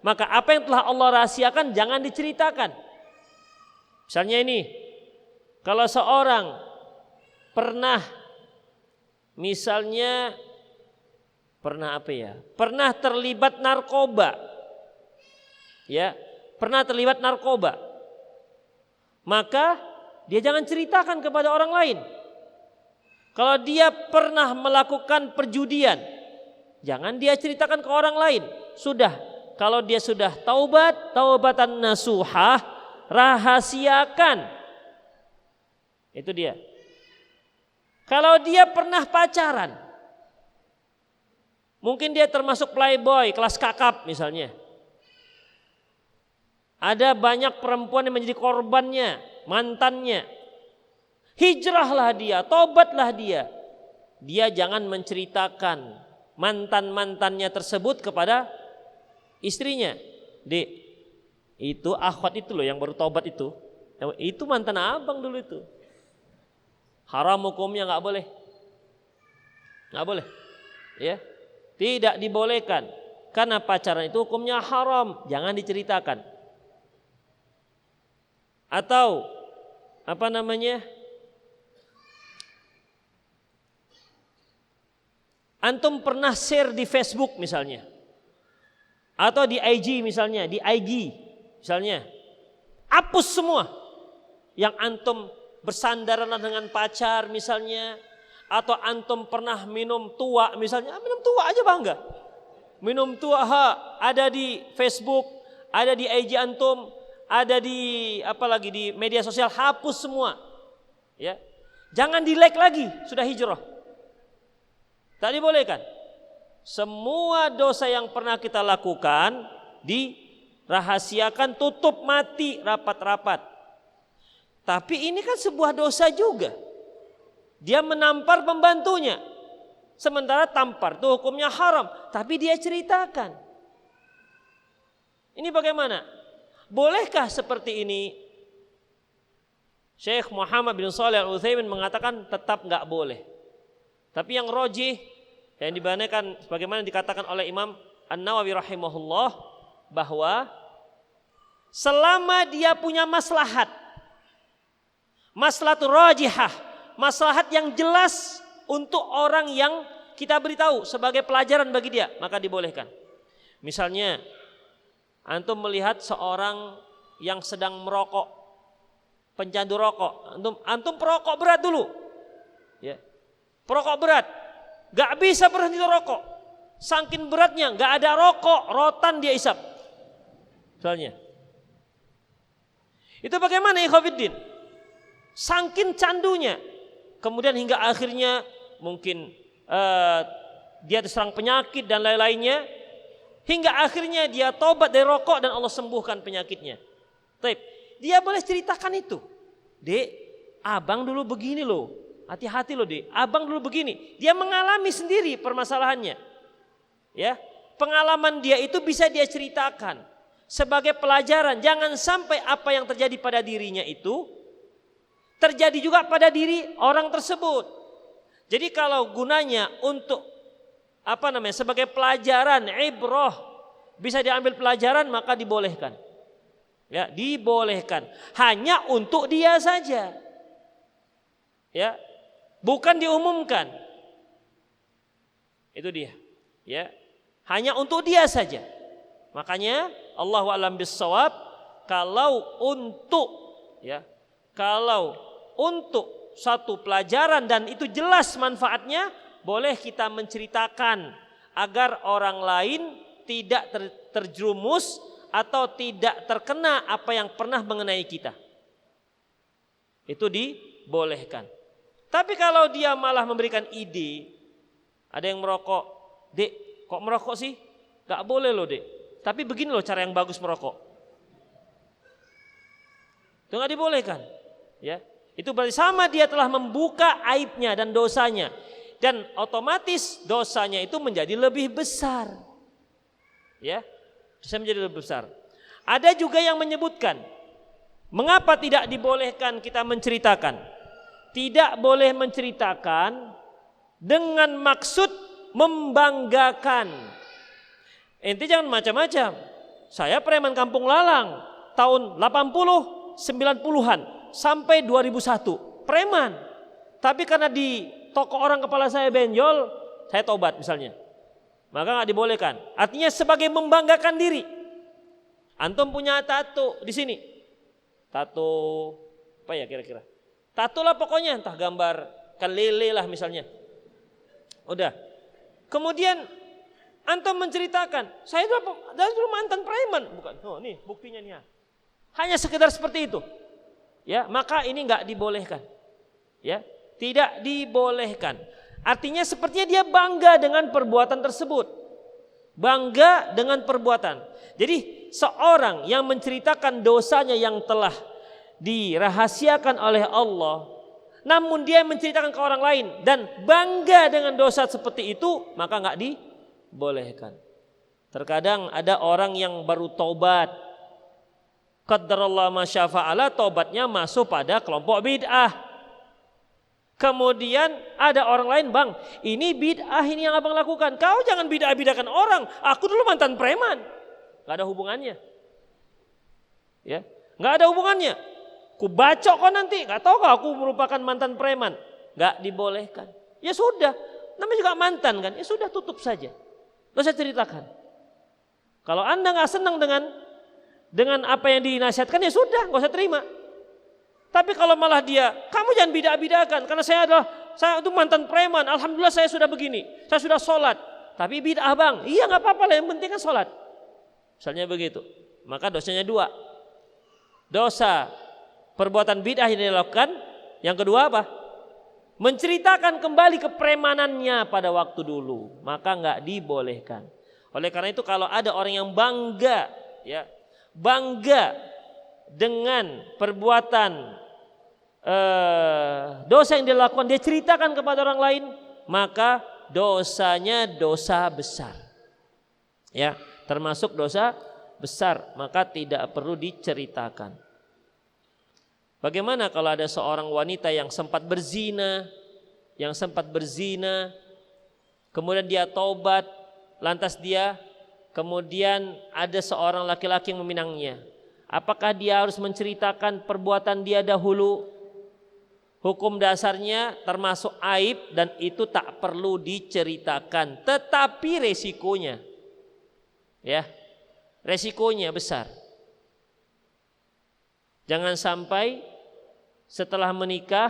Maka apa yang telah Allah rahasiakan jangan diceritakan. Misalnya ini, kalau seorang pernah misalnya pernah terlibat narkoba. Ya, pernah terlibat narkoba. Maka dia jangan ceritakan kepada orang lain. Kalau dia pernah melakukan perjudian, jangan dia ceritakan ke orang lain. Sudah, kalau dia sudah taubat, taubatan nasuhah, rahasiakan. Itu dia. Kalau dia pernah pacaran, mungkin dia termasuk playboy, kelas kakap misalnya. Ada banyak perempuan yang menjadi korbannya, mantannya. Hijrahlah dia, tobatlah dia. Dia jangan menceritakan mantan-mantannya tersebut kepada istrinya. Dek, itu akhwat itu loh yang baru tobat itu. Itu mantan abang dulu itu. Haram hukumnya, nggak boleh. Nggak boleh. Ya. Tidak dibolehkan. Karena pacaran itu hukumnya haram, jangan diceritakan. Atau antum pernah share di Facebook misalnya, atau di IG misalnya, hapus semua yang antum bersandaran dengan pacar misalnya, atau antum pernah minum tua misalnya, minum tua aja bangga, minum tua ada di Facebook, ada di IG antum, ada di di media sosial, hapus semua. Ya. Jangan di-like lagi, sudah hijrah. Tak dibolehkan. Semua dosa yang pernah kita lakukan dirahasiakan, tutup mati rapat-rapat. Tapi ini kan sebuah dosa juga. Dia menampar pembantunya. Sementara tampar itu hukumnya haram, tapi dia ceritakan. Ini bagaimana? Bolehkah seperti ini? Syekh Muhammad bin Shalih Al-Utsaimin mengatakan tetap enggak boleh. Tapi yang rajih, yang dibanyakan sebagaimana dikatakan oleh Imam An-Nawawi rahimahullah, bahwa selama dia punya maslahat rajihah, maslahat yang jelas untuk orang yang kita beritahu sebagai pelajaran bagi dia, maka dibolehkan. Misalnya antum melihat seorang yang sedang merokok, pencandu rokok, antum perokok berat dulu, ya, perokok berat, gak bisa berhenti rokok, saking beratnya, gak ada rokok, rotan dia isap, misalnya. Itu bagaimana ikhwatiddin? Saking candunya, kemudian hingga akhirnya mungkin dia terserang penyakit dan lain-lainnya. Hingga akhirnya dia tobat dari rokok dan Allah sembuhkan penyakitnya. Taib, dia boleh ceritakan itu. Dek, abang dulu begini loh. Hati-hati loh dek, abang dulu begini. Dia mengalami sendiri permasalahannya. Ya, pengalaman dia itu bisa dia ceritakan sebagai pelajaran. Jangan sampai apa yang terjadi pada dirinya itu terjadi juga pada diri orang tersebut. Jadi kalau gunanya untuk sebagai pelajaran, ibrah, bisa diambil pelajaran, maka dibolehkan. Ya, dibolehkan. Hanya untuk dia saja. Ya. Bukan diumumkan. Itu dia. Ya. Hanya untuk dia saja. Makanya Allahu a'lam bissawab, kalau untuk satu pelajaran dan itu jelas manfaatnya, boleh kita menceritakan agar orang lain tidak terjerumus atau tidak terkena apa yang pernah mengenai kita. Itu dibolehkan. Tapi kalau dia malah memberikan ide, ada yang merokok, "Dek, kok merokok sih? Gak boleh loh, Dek. Tapi begini loh cara yang bagus merokok." Itu gak dibolehkan. Ya, itu berarti sama dia telah membuka aibnya dan dosanya. Dan otomatis dosanya itu menjadi lebih besar. Ya, bisa menjadi lebih besar. Ada juga yang menyebutkan, mengapa tidak dibolehkan kita menceritakan? Tidak boleh menceritakan dengan maksud membanggakan. Ente jangan macam-macam. Saya preman Kampung Lalang tahun 80, 90-an sampai 2001. Preman. Tapi karena di toko orang kepala saya benjol, saya tobat misalnya. Maka nggak dibolehkan. Artinya sebagai membanggakan diri. Antum punya tato di sini. Tato apa ya kira-kira? Tato lah pokoknya, entah gambar ikan lele lah misalnya. Udah. Kemudian antum menceritakan, saya dulu mantan preman, bukan? Oh, nih buktinya nih. Hanya sekedar seperti itu. Ya, maka ini nggak dibolehkan. Ya, tidak dibolehkan. Artinya sepertinya dia bangga dengan perbuatan tersebut. Bangga dengan perbuatan. Jadi seorang yang menceritakan dosanya yang telah dirahasiakan oleh Allah, namun dia menceritakan ke orang lain dan bangga dengan dosa seperti itu, maka nggak dibolehkan. Terkadang ada orang yang baru taubat, qaddarallahu ma syafa'ala, taubatnya masuk pada kelompok bid'ah. Kemudian ada orang lain, "Bang, ini bid'ah ini yang abang lakukan. Kau jangan bid'ah-bid'ahkan orang. Aku dulu mantan preman." Gak ada hubungannya. Ya, gak ada hubungannya. Ku bacok kok nanti, gak tahu kok aku merupakan mantan preman. Gak dibolehkan. Ya sudah, namanya juga mantan kan. Ya sudah, tutup saja. Gak usah ceritakan. Kalau Anda gak senang dengan apa yang dinasihatkan, ya sudah, gak usah terima. Tapi kalau malah dia, "Kamu jangan bid'ah-bid'ahkan karena saya itu mantan preman. Alhamdulillah saya sudah begini, saya sudah sholat. Tapi bid'ah bang." Iya nggak apa-apa lah, yang penting kan sholat. Misalnya begitu, maka dosanya dua. Dosa perbuatan bid'ah yang dilakukan. Yang kedua apa? Menceritakan kembali kepremanannya pada waktu dulu, maka nggak dibolehkan. Oleh karena itu kalau ada orang yang bangga dengan perbuatan dosa yang dilakukan, dia ceritakan kepada orang lain, maka dosanya dosa besar. Ya, termasuk dosa besar, maka tidak perlu diceritakan. Bagaimana kalau ada seorang wanita yang sempat berzina, kemudian dia taubat, lantas dia kemudian ada seorang laki-laki yang meminangnya. Apakah dia harus menceritakan perbuatan dia dahulu? Hukum dasarnya termasuk aib dan itu tak perlu diceritakan. Tetapi resikonya, ya, resikonya besar. Jangan sampai setelah menikah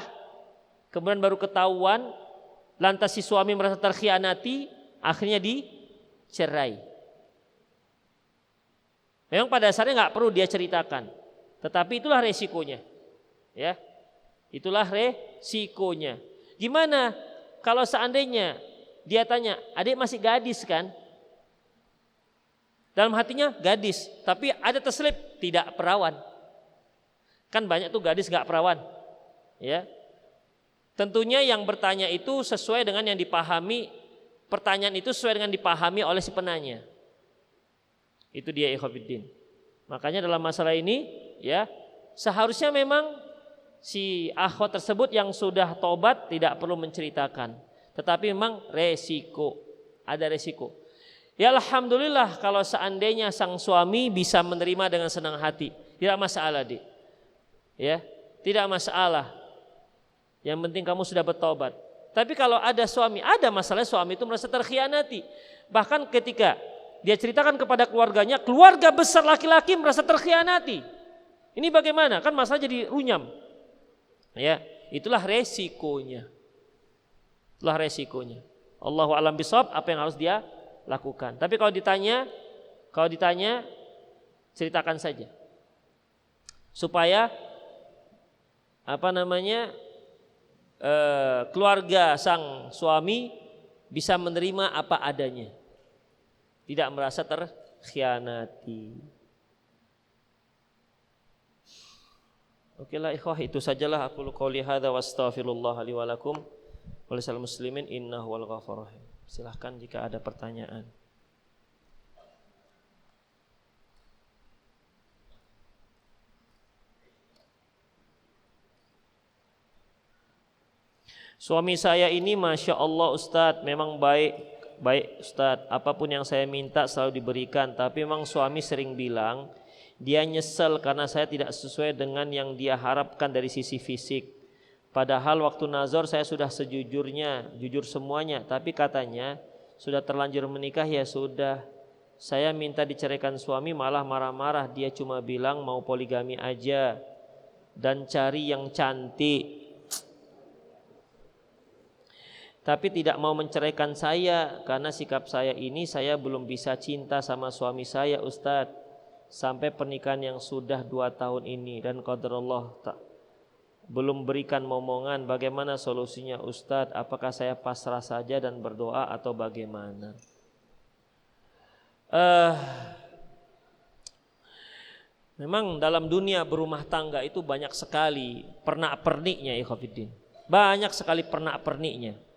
kemudian baru ketahuan, lantas si suami merasa terkhianati, akhirnya dicerai. Memang pada dasarnya nggak perlu dia ceritakan, tetapi itulah resikonya, ya, itulah resikonya. Gimana kalau seandainya dia tanya, "Adik masih gadis kan?" Dalam hatinya gadis, tapi ada terselip tidak perawan. Kan banyak tuh gadis nggak perawan, ya. Tentunya yang bertanya itu sesuai dengan yang dipahami, pertanyaan itu sesuai dengan dipahami oleh si penanya. Itu dia ikhwatiddin. Makanya dalam masalah ini, ya, seharusnya memang si akhwat tersebut yang sudah tobat tidak perlu menceritakan. Tetapi memang resiko ada resiko. Ya alhamdulillah kalau seandainya sang suami bisa menerima dengan senang hati, tidak masalah, Dik. Ya, tidak masalah. Yang penting kamu sudah bertobat. Tapi kalau ada suami, ada masalah suami itu merasa terkhianati. Bahkan ketika dia ceritakan kepada keluarganya, keluarga besar laki-laki merasa terkhianati. Ini bagaimana? Kan masalah jadi runyam. Ya, itulah resikonya. Itulah resikonya. Allahu a'lam bishawab, apa yang harus dia lakukan. Tapi kalau ditanya ceritakan saja. Supaya keluarga sang suami bisa menerima apa adanya. Tidak merasa terkhianati. Oke lah ikhwah, itu sajalah aku qouli hadza wa astaghfirullah li wa lakum wa lisal muslimin innahu wal ghafurur rahim. Silahkan jika ada pertanyaan. Suami saya ini Masya Allah Ustadz, memang baik Ustadz, apapun yang saya minta selalu diberikan. Tapi memang suami sering bilang dia nyesel karena saya tidak sesuai dengan yang dia harapkan dari sisi fisik. Padahal waktu nazar saya sudah sejujurnya, jujur semuanya. Tapi katanya sudah terlanjur menikah, ya sudah. Saya minta diceraikan suami malah marah-marah. Dia cuma bilang mau poligami aja dan cari yang cantik. Tapi tidak mau menceraikan saya karena sikap saya ini saya belum bisa cinta sama suami saya Ustadz. Sampai pernikahan yang sudah 2 tahun ini dan qadarullah belum berikan momongan. Bagaimana solusinya Ustadz? Apakah saya pasrah saja dan berdoa atau bagaimana? Memang dalam dunia berumah tangga itu banyak sekali pernak-perniknya ya Khofiddin. Banyak sekali pernak-perniknya.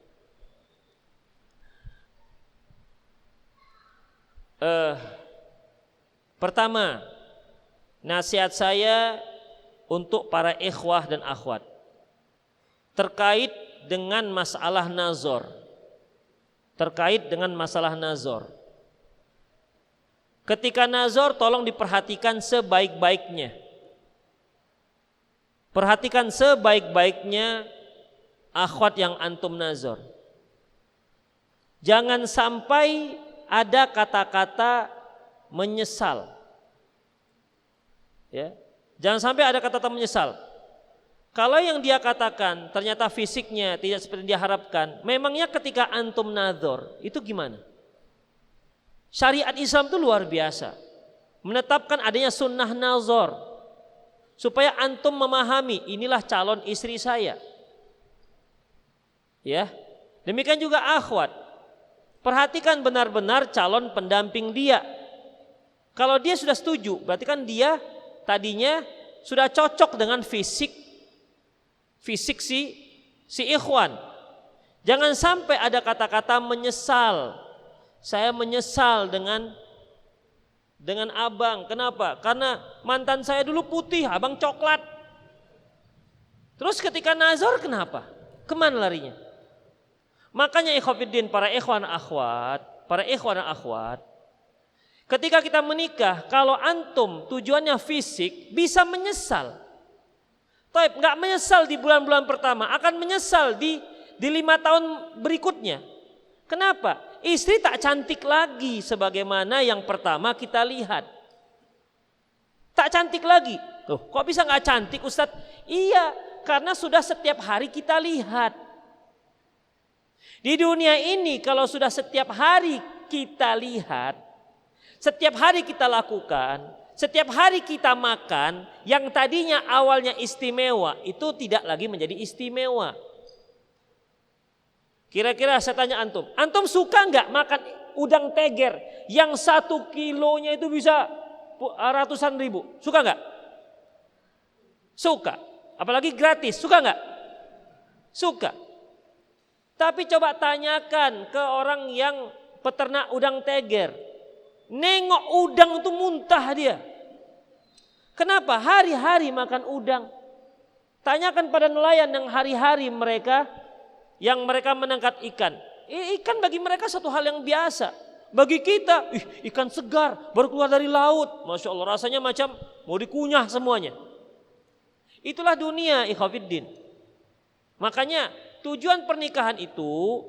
Pertama, nasihat saya untuk para ikhwah dan akhwat terkait dengan masalah nazar. Ketika nazar tolong diperhatikan sebaik-baiknya. Perhatikan sebaik-baiknya akhwat yang antum nazar. Jangan sampai ada kata-kata menyesal. Ya. Jangan sampai ada kata-kata menyesal. Kalau yang dia katakan ternyata fisiknya tidak seperti dia harapkan, memangnya ketika antum nazar itu gimana? Syariat Islam itu luar biasa. Menetapkan adanya sunnah nazar supaya antum memahami inilah calon istri saya. Ya. Demikian juga akhwat. Perhatikan benar-benar calon pendamping dia. Kalau dia sudah setuju, berarti kan dia tadinya sudah cocok dengan fisik si ikhwan. Jangan sampai ada kata-kata menyesal. Saya menyesal dengan abang. Kenapa? Karena mantan saya dulu putih, abang coklat. Terus ketika nazar kenapa? Kemana larinya? Makanya ikhwatiddin, para ikhwan dan akhwat, ketika kita menikah, kalau antum tujuannya fisik, bisa menyesal. Taib, nggak menyesal di bulan-bulan pertama, akan menyesal di 5 tahun berikutnya. Kenapa? Istri tak cantik lagi sebagaimana yang pertama kita lihat. Tak cantik lagi. Tuh, kok bisa nggak cantik Ustadz? Iya, karena sudah setiap hari kita lihat. Di dunia ini kalau sudah setiap hari kita lihat, setiap hari kita lakukan, setiap hari kita makan, yang tadinya awalnya istimewa itu tidak lagi menjadi istimewa. Kira-kira saya tanya antum suka nggak makan udang teger yang 1 kilonya itu bisa ratusan ribu? Suka nggak? Suka. Apalagi gratis, suka nggak? Suka. Tapi coba tanyakan ke orang yang peternak udang teger. Nengok udang itu muntah dia. Kenapa? Hari-hari makan udang. Tanyakan pada nelayan yang hari-hari mereka menangkap ikan. Ikan bagi mereka satu hal yang biasa. Bagi kita, ikan segar baru keluar dari laut. Masya Allah, rasanya macam mau dikunyah semuanya. Itulah dunia, ikhwafiddin. Makanya tujuan pernikahan itu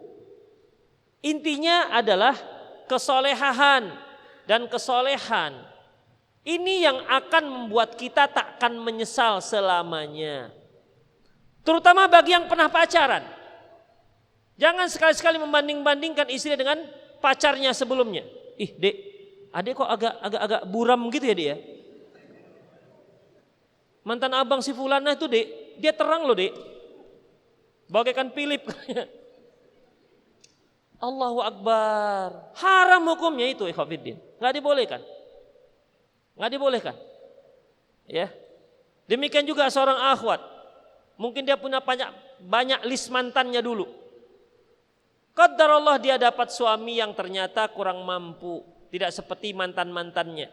intinya adalah kesolehan dan kesolehan. Ini yang akan membuat kita takkan menyesal selamanya. Terutama bagi yang pernah pacaran. Jangan sekali-sekali membanding-bandingkan istri dengan pacarnya sebelumnya. Dek, adek kok agak buram gitu ya dia. Mantan abang si fulana itu dek, dia terang loh dek. Bagaikan Philip. Allahu Akbar. Haram hukumnya itu ikhwatiddin. Enggak dibolehkan. Enggak dibolehkan. Ya. Demikian juga seorang akhwat. Mungkin dia punya banyak list mantannya dulu. Qadarullah dia dapat suami yang ternyata kurang mampu, tidak seperti mantan-mantannya.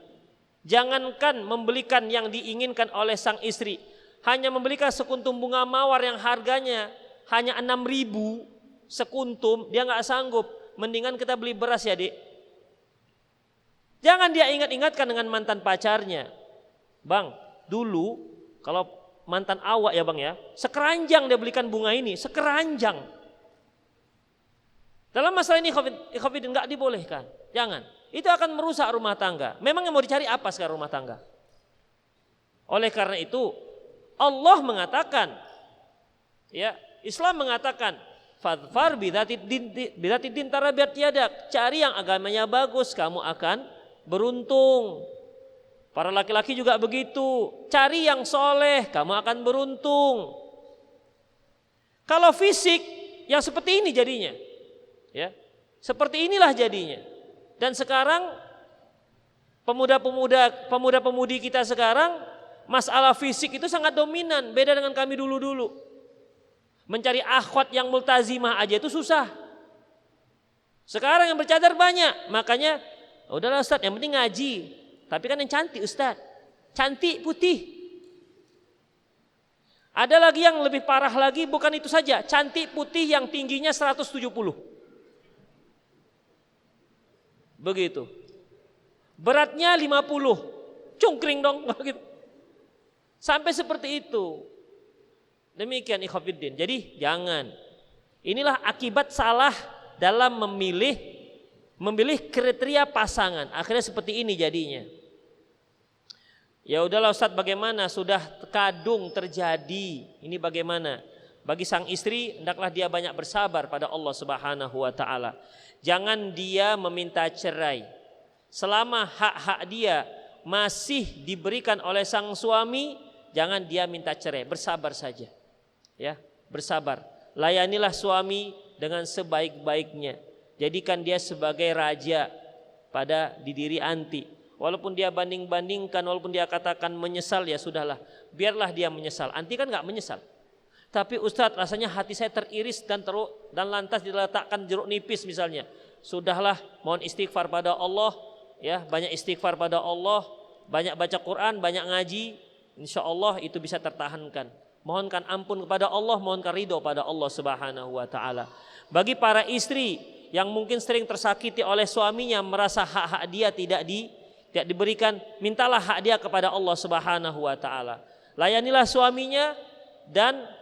Jangankan membelikan yang diinginkan oleh sang istri, hanya membelikan sekuntum bunga mawar yang harganya hanya 6.000 sekuntum, dia nggak sanggup. Mendingan kita beli beras ya dek. Jangan dia ingat-ingatkan dengan mantan pacarnya. Bang, dulu kalau mantan awak ya bang ya, sekeranjang dia belikan bunga ini, sekeranjang. Dalam masalah ini ikhwatiddin nggak dibolehkan. Jangan. Itu akan merusak rumah tangga. Memang yang mau dicari apa sekarang rumah tangga? Oleh karena itu Allah mengatakan, ya Islam mengatakan, fadfar bidzatid din tarabat yadak. Cari yang agamanya bagus, kamu akan beruntung. Para laki-laki juga begitu. Cari yang soleh, kamu akan beruntung. Kalau fisik yang seperti ini jadinya, ya seperti inilah jadinya. Dan sekarang pemuda-pemudi kita sekarang masalah fisik itu sangat dominan, beda dengan kami dulu-dulu. Mencari akhwat yang multazimah aja itu susah. Sekarang yang bercadar banyak, makanya udahlah Ustaz, yang penting ngaji. Tapi kan yang cantik Ustaz, cantik putih. Ada lagi yang lebih parah lagi, bukan itu saja, cantik putih yang tingginya 170. Begitu. Beratnya 50. Cungkring dong gitu. Sampai seperti itu. Demikian ikhwatiddin. Jadi jangan. Inilah akibat salah dalam memilih kriteria pasangan. Akhirnya seperti ini jadinya. Ya udahlah Ustaz, bagaimana sudah kadung terjadi. Ini bagaimana? Bagi sang istri hendaklah dia banyak bersabar pada Allah Subhanahu wa taala. Jangan dia meminta cerai. Selama hak-hak dia masih diberikan oleh sang suami, jangan dia minta cerai, bersabar saja. Ya, bersabar. Layanilah suami dengan sebaik-baiknya. Jadikan dia sebagai raja pada di diri anti. Walaupun dia banding-bandingkan, walaupun dia katakan menyesal, ya sudahlah, biarlah dia menyesal. Anti kan enggak menyesal. Tapi Ustadz, rasanya hati saya teriris dan lantas diletakkan jeruk nipis misalnya. Sudahlah, mohon istighfar pada Allah, ya, banyak istighfar pada Allah, banyak baca Quran, banyak ngaji, insya Allah itu bisa tertahankan. Mohonkan ampun kepada Allah, mohonkan ridho pada Allah Subhanahu wa taala. Bagi para istri yang mungkin sering tersakiti oleh suaminya, merasa hak-hak dia tidak diberikan, mintalah hak dia kepada Allah Subhanahu wa taala. Layanilah suaminya dan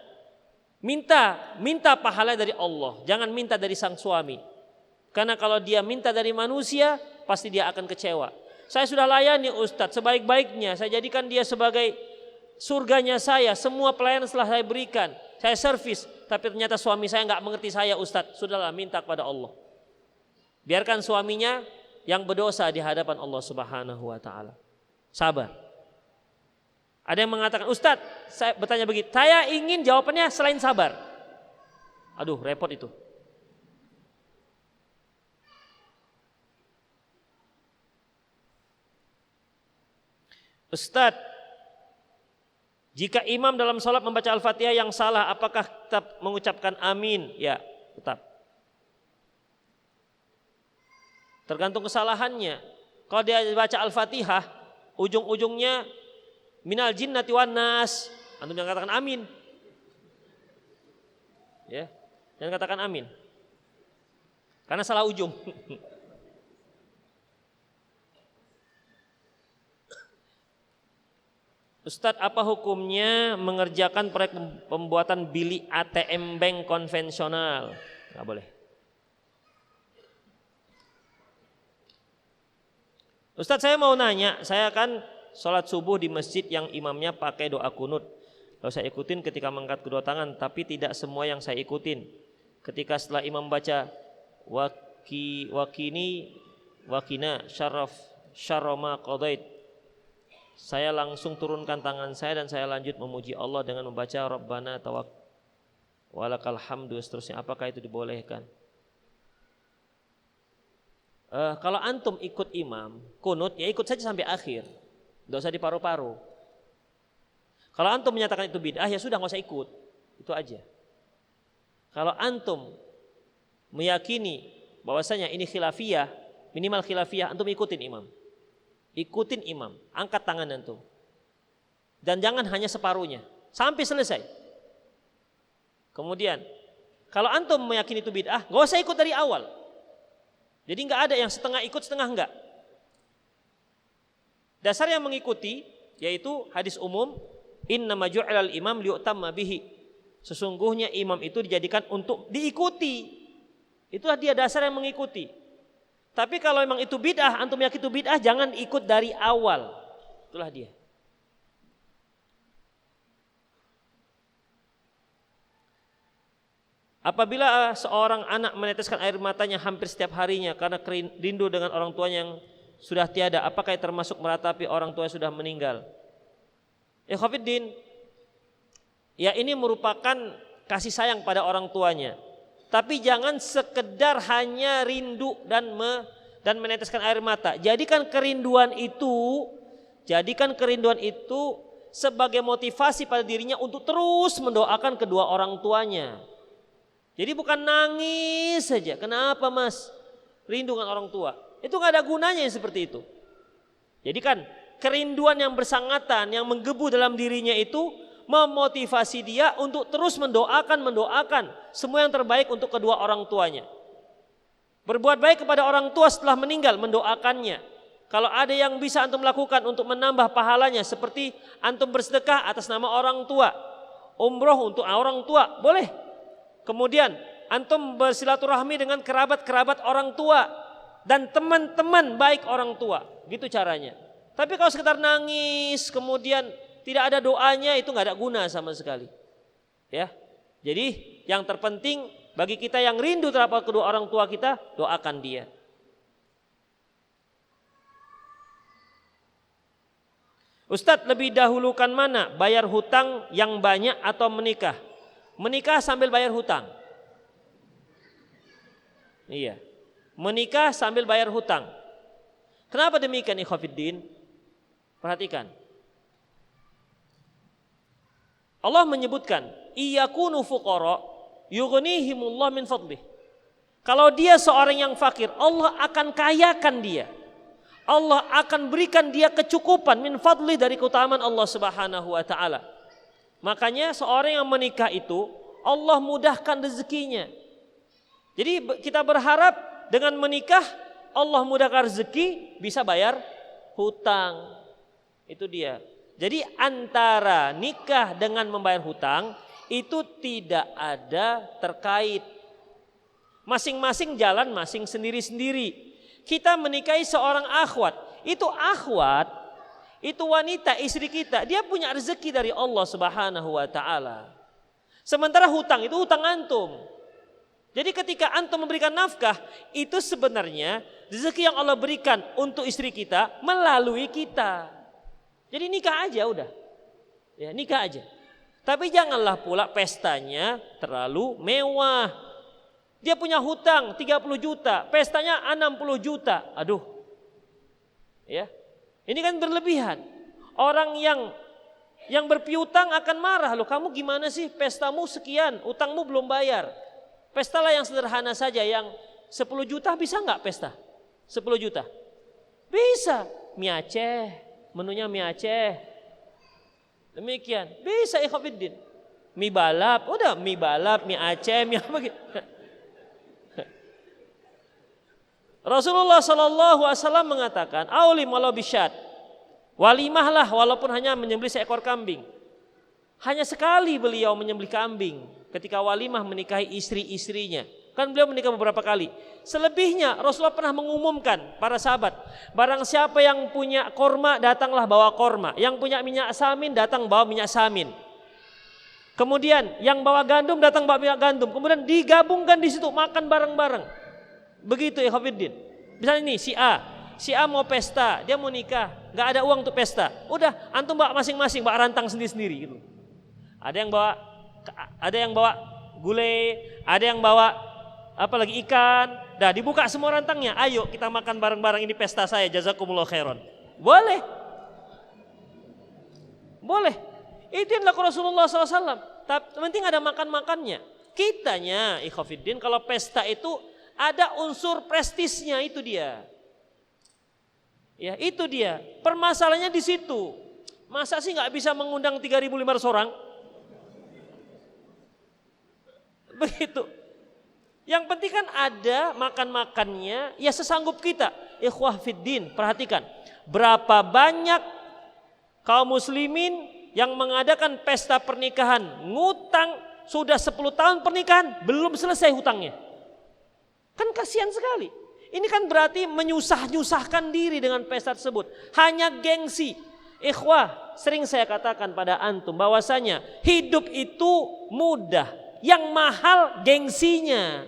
minta pahala dari Allah, jangan minta dari sang suami. Karena kalau dia minta dari manusia, pasti dia akan kecewa. Saya sudah layani Ustadz sebaik-baiknya, saya jadikan dia sebagai surganya saya, semua pelayanan setelah saya berikan, saya servis, tapi ternyata suami saya nggak mengerti saya Ustadz. Sudahlah, minta kepada Allah. Biarkan suaminya yang berdosa di hadapan Allah Subhanahu wa taala. Sabar. Ada yang mengatakan, Ustadz, saya bertanya begitu, saya ingin jawabannya selain sabar. Aduh, repot itu. Ustadz, jika imam dalam sholat membaca Al-Fatihah yang salah, apakah tetap mengucapkan amin? Ya, tetap. Tergantung kesalahannya. Kalau dia baca Al-Fatihah, ujung-ujungnya minal jinnati wan nas, antum yang katakan amin. Ya, jangan katakan amin. Karena salah ujung. Ustadz, apa hukumnya mengerjakan proyek pembuatan bilik ATM bank konvensional? Nggak boleh. Ustadz, saya mau nanya, saya kan sholat subuh di masjid yang imamnya pakai doa kunut. Lalu saya ikutin ketika mengangkat kedua tangan, tapi tidak semua yang saya ikutin. Ketika setelah imam baca wakina syaraf syaroma qadait, saya langsung turunkan tangan saya dan saya lanjut memuji Allah dengan membaca Rabbana walakal hamdu seterusnya. Apakah itu dibolehkan? Kalau antum ikut imam kunut, ya ikut saja sampai akhir, tidak usah diparu-paru. Kalau antum menyatakan itu bid'ah, ya sudah nggak usah ikut, itu aja. Kalau antum meyakini bahwasanya ini khilafiyah, minimal khilafiyah, antum ikutin imam. Ikutin imam, angkat tangan antum. Dan jangan hanya separuhnya, sampai selesai. Kemudian, kalau antum meyakini itu bid'ah, nggak usah ikut dari awal. Jadi nggak ada yang setengah ikut, setengah enggak. Dasar yang mengikuti yaitu hadis umum, innama ju'ilal imam liyu'tamma bihi. Sesungguhnya imam itu dijadikan untuk diikuti. Itulah dia dasar yang mengikuti. Tapi kalau memang itu bid'ah, antum yakin itu bid'ah, jangan ikut dari awal. Itulah dia. Apabila seorang anak meneteskan air matanya hampir setiap harinya karena rindu dengan orang tuanya yang sudah tiada, apakah itu termasuk meratapi orang tua yang sudah meninggal? Ikhwafiddin, ya ini merupakan kasih sayang pada orang tuanya. Tapi jangan sekedar hanya rindu dan meneteskan air mata. Jadikan kerinduan itu sebagai motivasi pada dirinya untuk terus mendoakan kedua orang tuanya. Jadi bukan nangis saja. Kenapa mas? Rindu dengan orang tua. Itu gak ada gunanya yang seperti itu. Jadi kan kerinduan yang bersangatan, yang menggebu dalam dirinya itu memotivasi dia untuk terus mendoakan semua yang terbaik untuk kedua orang tuanya. Berbuat baik kepada orang tua setelah meninggal, mendoakannya. Kalau ada yang bisa antum lakukan untuk menambah pahalanya, seperti antum bersedekah atas nama orang tua, umroh untuk orang tua, boleh. Kemudian antum bersilaturahmi dengan kerabat-kerabat orang tua dan teman-teman baik orang tua, gitu caranya. Tapi kalau sekedar nangis kemudian tidak ada doanya, itu nggak ada guna sama sekali. Ya, jadi yang terpenting bagi kita yang rindu terhadap kedua orang tua kita, doakan dia. Ustadz, lebih dahulukan mana? Bayar hutang yang banyak atau menikah? Menikah sambil bayar hutang. Iya. Menikah sambil bayar hutang. Kenapa demikian ikhwatiddin? Perhatikan. Allah menyebutkan, iyakunu fuqara yughnihimullah min fadlih. Kalau dia seorang yang fakir, Allah akan kayakan dia. Allah akan berikan dia kecukupan min fadlih dari keutamaan Allah Subhanahu wa taala. Makanya seorang yang menikah itu Allah mudahkan rezekinya. Jadi kita berharap dengan menikah Allah mudahkan rezeki, bisa bayar hutang. Itu dia. Jadi antara nikah dengan membayar hutang itu tidak ada terkait. Masing-masing jalan masing sendiri-sendiri. Kita menikahi seorang akhwat. Itu wanita, istri kita, dia punya rezeki dari Allah Subhanahu wa taala. Sementara hutang itu hutang antum. Jadi ketika antum memberikan nafkah, itu sebenarnya rezeki yang Allah berikan untuk istri kita melalui kita. Jadi nikah aja udah. Ya, nikah aja. Tapi janganlah pula pestanya terlalu mewah. Dia punya hutang 30 juta, pestanya 60 juta. Aduh. Ya. Ini kan berlebihan. Orang yang berpiutang akan marah, loh kamu gimana sih, pestamu sekian, utangmu belum bayar. Pestalah yang sederhana saja, yang 10 juta bisa nggak pesta? 10 juta? Bisa. Mie Aceh, menunya mie Aceh. Demikian, bisa ikhwatiddin. Mie balap, udah mie balap, mie Aceh, mie apa gitu. Rasulullah SAW mengatakan, aulim walau bisyad, walimahlah walaupun hanya menyembelih seekor kambing. Hanya sekali beliau menyembelih kambing ketika walimah menikahi istri-istrinya. Kan beliau menikah beberapa kali. Selebihnya Rasulullah pernah mengumumkan para sahabat, barang siapa yang punya korma datanglah bawa korma, yang punya minyak samin datang bawa minyak samin. Kemudian yang bawa gandum datang bawa minyak gandum. Kemudian digabungkan di situ makan bareng-bareng. Begitu ya Khafiddin. Misalnya nih si A mau pesta, dia mau nikah, nggak ada uang untuk pesta. Udah antum bawa masing-masing, bawa rantang sendiri-sendiri gitu. Ada yang bawa gulai, ada yang bawa apalagi ikan. Dah dibuka semua rantangnya. Ayo kita makan bareng-bareng, ini pesta saya. Jazakumullah khairan. Boleh. Boleh. Itu yang dilakukan Rasulullah SAW. Tapi penting ada makan-makannya. Kitanya ikhwafiddin kalau pesta itu ada unsur prestisnya, itu dia. Ya, itu dia. Permasalahannya di situ. Masa sih nggak bisa mengundang 3.500 orang? Begitu. Yang penting kan ada makan-makannya, ya sesanggup kita. Ikhwah fiddin, perhatikan. Berapa banyak kaum muslimin yang mengadakan pesta pernikahan, ngutang sudah 10 tahun pernikahan, belum selesai hutangnya. Kan kasihan sekali. Ini kan berarti menyusah-nyusahkan diri dengan pesta tersebut. Hanya gengsi. Ikhwah, sering saya katakan pada antum bahwasanya hidup itu mudah. Yang mahal gengsinya.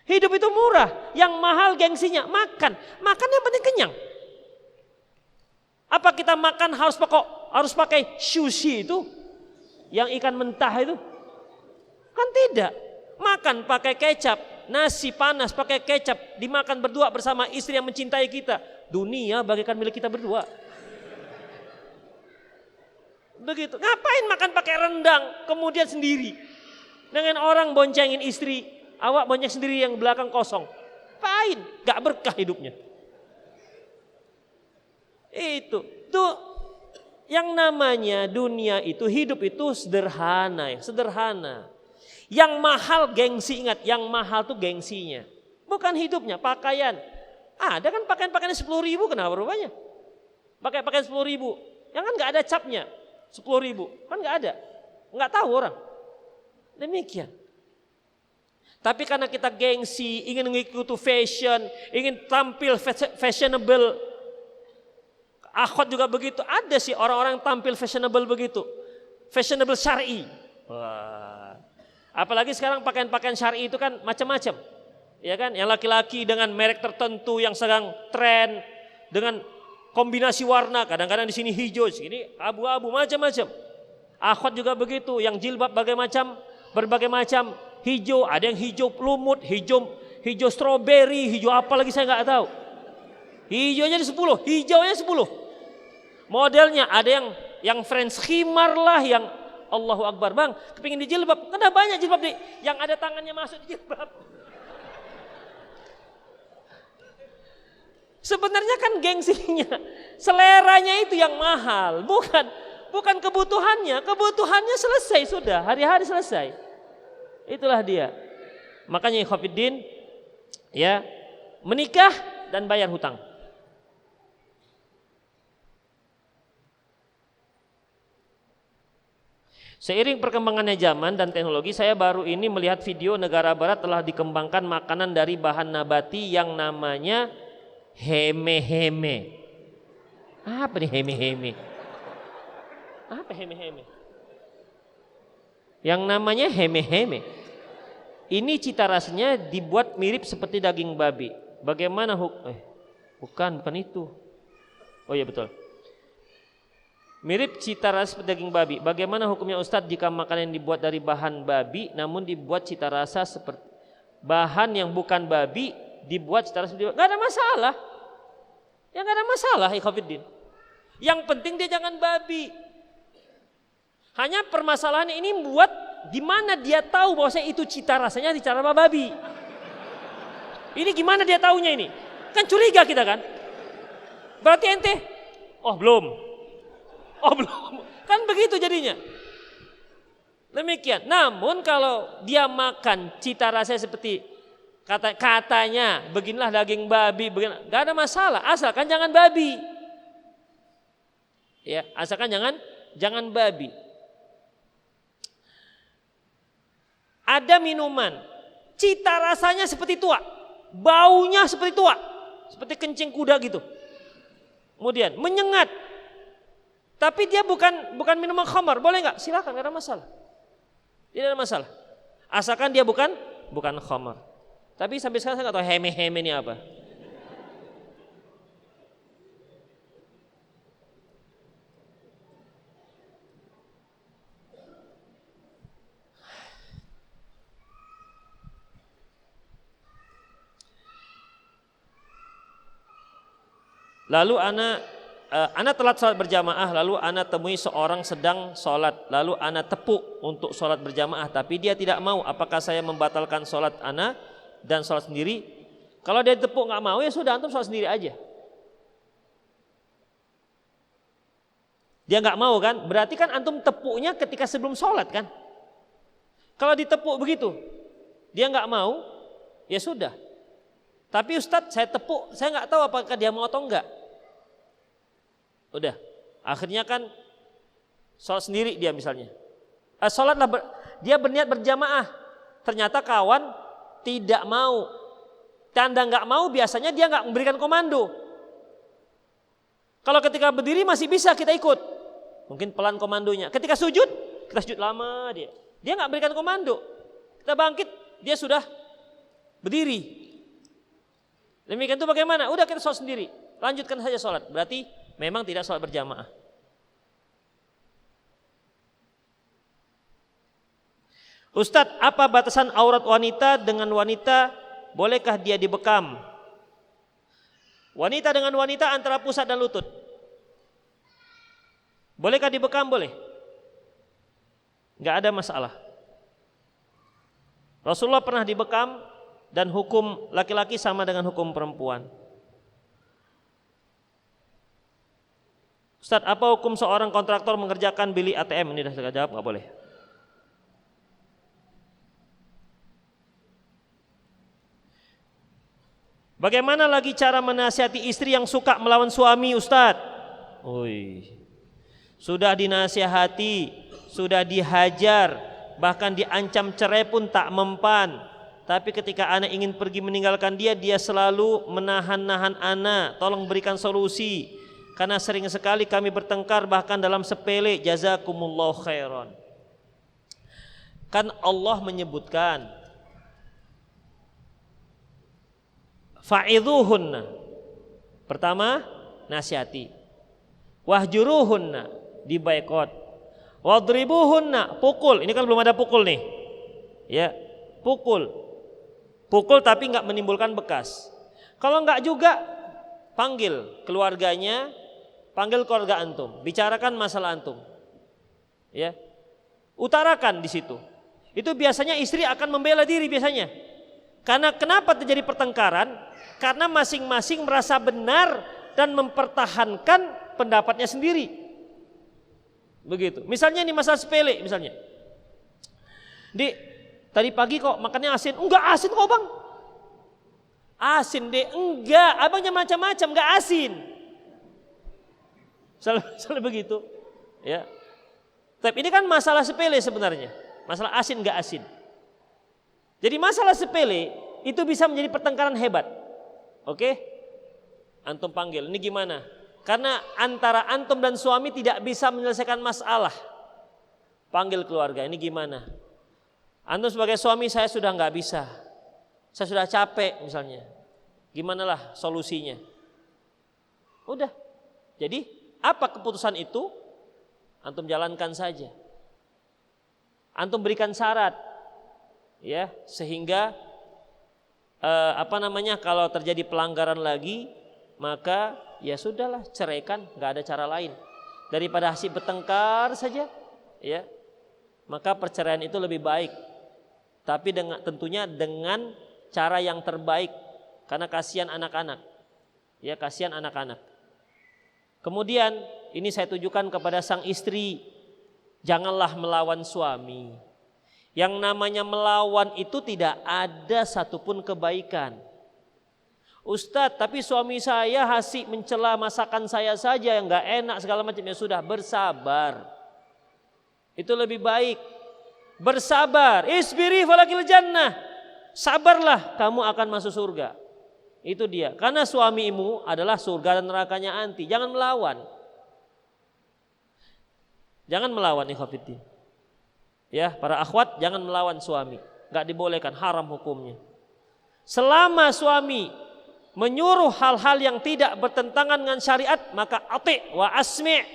Hidup itu murah, yang mahal gengsinya. Makan yang penting kenyang. Apa kita makan harus pakai sushi itu? Yang ikan mentah itu? Kan tidak. Makan pakai kecap, nasi panas pakai kecap, dimakan berdua bersama istri yang mencintai kita. Dunia bagaikan milik kita berdua. Begitu. Ngapain makan pakai rendang kemudian sendiri? Dengan orang boncengin istri, awak bonceng sendiri yang belakang kosong. Ngapain? Gak berkah hidupnya. Itu tuh yang namanya dunia itu, hidup itu sederhana ya, sederhana. Yang mahal gengsi, ingat, yang mahal tuh gengsinya, bukan hidupnya. Pakaian, ada kan pakaian 10.000, kenapa rupanya? Pakai pakaian 10.000, yang kan nggak ada capnya, 10.000, kan nggak ada, nggak tahu orang. Demikian. Tapi karena kita gengsi, ingin mengikuti fashion, ingin tampil fashionable. Akhwat juga begitu. Ada sih orang-orang tampil fashionable begitu. Fashionable syar'i. Wah. Apalagi sekarang pakaian-pakaian syar'i itu kan macam-macam. Ya kan? Yang laki-laki dengan merek tertentu yang sedang tren, dengan kombinasi warna, kadang-kadang di sini hijau, sini abu-abu, macam-macam. Akhwat juga begitu, yang jilbab berbagai macam hijau, ada yang hijau lumut, hijau stroberi, hijau apa lagi saya nggak tahu. Hijaunya di 10, hijaunya 10. Modelnya ada yang French khimar lah, yang Allahu Akbar, bang, kepingin dijilbab, kan ada banyak jilbab nih, yang ada tangannya masuk di jilbab. Sebenarnya kan gengsinya, seleranya itu yang mahal, bukan kebutuhannya. Kebutuhannya selesai sudah, hari-hari selesai. Itulah dia. Makanya ikhwatiddin, ya, menikah dan bayar hutang. Seiring perkembangannya zaman dan teknologi, saya baru ini melihat video negara barat telah dikembangkan makanan dari bahan nabati yang namanya heme-heme. Apa nih heme-heme? Apa heme-heme? Yang namanya heme-heme. Ini cita rasanya dibuat mirip seperti daging babi. Bagaimana bukan itu. Oh iya betul. Mirip cita rasa seperti daging babi. Bagaimana hukumnya Ustadz jika makanan yang dibuat dari bahan babi namun dibuat cita rasa seperti bahan yang bukan babi dibuat cita rasa seperti babi? Gak ada masalah. Ya gak ada masalah ikhwatiddin. Yang penting dia jangan babi. Hanya permasalahan ini buat gimana dia tahu bahwa itu cita rasanya cita rasa babi. Ini gimana dia taunya ini? Kan curiga kita kan? Berarti ente, oh belum. Kan begitu jadinya. Demikian. Namun kalau dia makan cita rasanya seperti Katanya beginilah daging babi, nggak ada masalah, asalkan jangan babi. Ya, asalkan jangan babi. Ada minuman, cita rasanya seperti tua, baunya seperti tua, seperti kencing kuda gitu. Kemudian menyengat, tapi dia bukan minuman khamar, boleh nggak? Silakan, nggak ada masalah. Tidak ada masalah. Asalkan dia bukan khamar. Tapi sampai sekarang saya nggak tahu heme-heme ini apa. Lalu anak telat sholat berjamaah, lalu anak temui seorang sedang sholat, lalu anak tepuk untuk sholat berjamaah, tapi dia tidak mau. Apakah saya membatalkan sholat anak dan sholat sendiri? Kalau dia tepuk nggak mau, ya sudah, antum sholat sendiri aja. Dia nggak mau kan? Berarti kan antum tepuknya ketika sebelum sholat kan? Kalau ditepuk begitu, dia nggak mau, ya sudah. Tapi Ustadz saya tepuk, saya nggak tahu apakah dia mau atau enggak. Udah, akhirnya kan sholat sendiri dia misalnya. Dia berniat berjamaah, ternyata kawan tidak mau. Tanda nggak mau biasanya dia nggak memberikan komando. Kalau ketika berdiri masih bisa kita ikut, mungkin pelan komandonya. Ketika sujud, kita sujud lama dia nggak berikan komando. Kita bangkit, dia sudah berdiri. Demikian itu bagaimana? Udah kita sholat sendiri, lanjutkan saja sholat. Berarti memang tidak sholat berjamaah. Ustadz, apa batasan aurat wanita dengan wanita? Bolehkah dia dibekam? Wanita dengan wanita antara pusat dan lutut. Bolehkah dibekam? Boleh. Gak ada masalah. Rasulullah pernah dibekam dan hukum laki-laki sama dengan hukum perempuan. Ustadz, apa hukum seorang kontraktor mengerjakan bilik ATM? Ini sudah saya jawab, nggak boleh. Bagaimana lagi cara menasihati istri yang suka melawan suami, Ustadz? Sudah dinasihati, sudah dihajar, bahkan diancam cerai pun tak mempan. Tapi ketika anak ingin pergi meninggalkan dia selalu menahan-nahan anak. Tolong berikan solusi. Karena sering sekali kami bertengkar bahkan dalam sepele. Jazakumullah khairan. Kan Allah menyebutkan fa'idhuhunna. Pertama, nasihati. Wahjuruhunna, dibaikot. Wadribuhunna, pukul. Ini kan belum ada pukul nih. Ya, pukul. Pukul tapi enggak menimbulkan bekas. Kalau enggak juga, panggil keluarganya, panggil keluarga antum, bicarakan masalah antum. Ya. Utarakan di situ. Itu biasanya istri akan membela diri biasanya. Karena kenapa terjadi pertengkaran? Karena masing-masing merasa benar dan mempertahankan pendapatnya sendiri. Begitu. Misalnya ini masalah sepele misalnya. Tadi pagi kok makannya asin. Enggak asin kok bang. Asin deh, enggak. Abangnya macam-macam, enggak asin. Selalu begitu. Ya. Tapi ini kan masalah sepele sebenarnya. Masalah asin enggak asin. Jadi masalah sepele itu bisa menjadi pertengkaran hebat. Oke? Antum panggil, ini gimana? Karena antara antum dan suami tidak bisa menyelesaikan masalah. Panggil keluarga, ini gimana? Antum sebagai suami saya sudah nggak bisa. Saya sudah capek misalnya. Gimana lah solusinya? Udah. Jadi apa keputusan itu? Antum jalankan saja. Antum berikan syarat. Ya, sehingga kalau terjadi pelanggaran lagi, maka ya sudahlah, ceraikan, nggak ada cara lain daripada hasil bertengkar saja, ya. Maka perceraian itu lebih baik, tapi tentunya dengan cara yang terbaik, karena kasihan anak-anak, ya, kasihan anak-anak. Kemudian ini saya tujukan kepada sang istri, janganlah melawan suami. Yang namanya melawan itu tidak ada satupun kebaikan. Ustadz, tapi suami saya hasik mencela masakan saya saja yang gak enak segala macam. Ya sudah, bersabar. Itu lebih baik. Bersabar. Isbiri falakil jannah. Sabarlah, kamu akan masuk surga. Itu dia. Karena suamimu adalah surga dan nerakanya anti. Jangan melawan. Jangan melawan, ikhwatiddin. Ya, para akhwat, jangan melawan suami. Gak dibolehkan, haram hukumnya. Selama suami menyuruh hal-hal yang tidak bertentangan dengan syariat, maka ati wa asmi',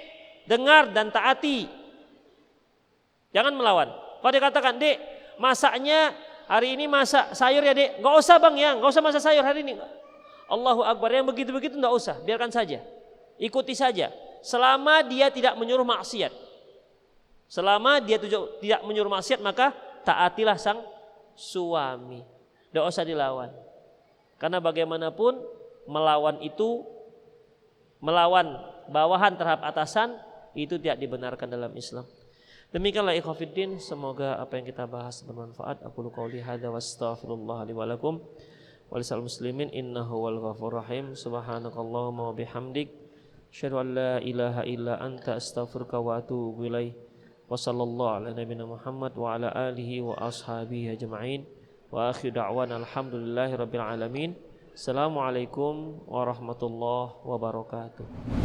dengar dan taati. Jangan melawan. Kalau dia katakan, "Dek, masaknya hari ini masak sayur ya, Dek." "Enggak usah, Bang, ya. Enggak usah masak sayur hari ini." Allahu Akbar, yang begitu-begitu enggak usah, biarkan saja. Ikuti saja. Selama dia tidak menyuruh maksiat. Selama dia tidak menyuruh maksiat, maka taatilah sang suami. Enggak usah dilawan. Karena bagaimanapun melawan itu, melawan bawahan terhadap atasan, itu tidak dibenarkan dalam Islam. Demikianlah ikhwatiddin, semoga apa yang kita bahas bermanfaat. Aku qouli hadza wa astaghfirullah li wa lakum wa lisal muslimin innahu wal ghafurur rahim. Subhanakallahumma wa bihamdik, asyhadu an la ilaha illa anta astaghfiruka wa atubu ilaik. Wa sallallahu ala nabiyyina Muhammad wa ala alihi wa ashabihi ajma'in. Wa akhir da'wana alhamdulillahi rabbil alamin. Assalamualaikum warahmatullahi wabarakatuh.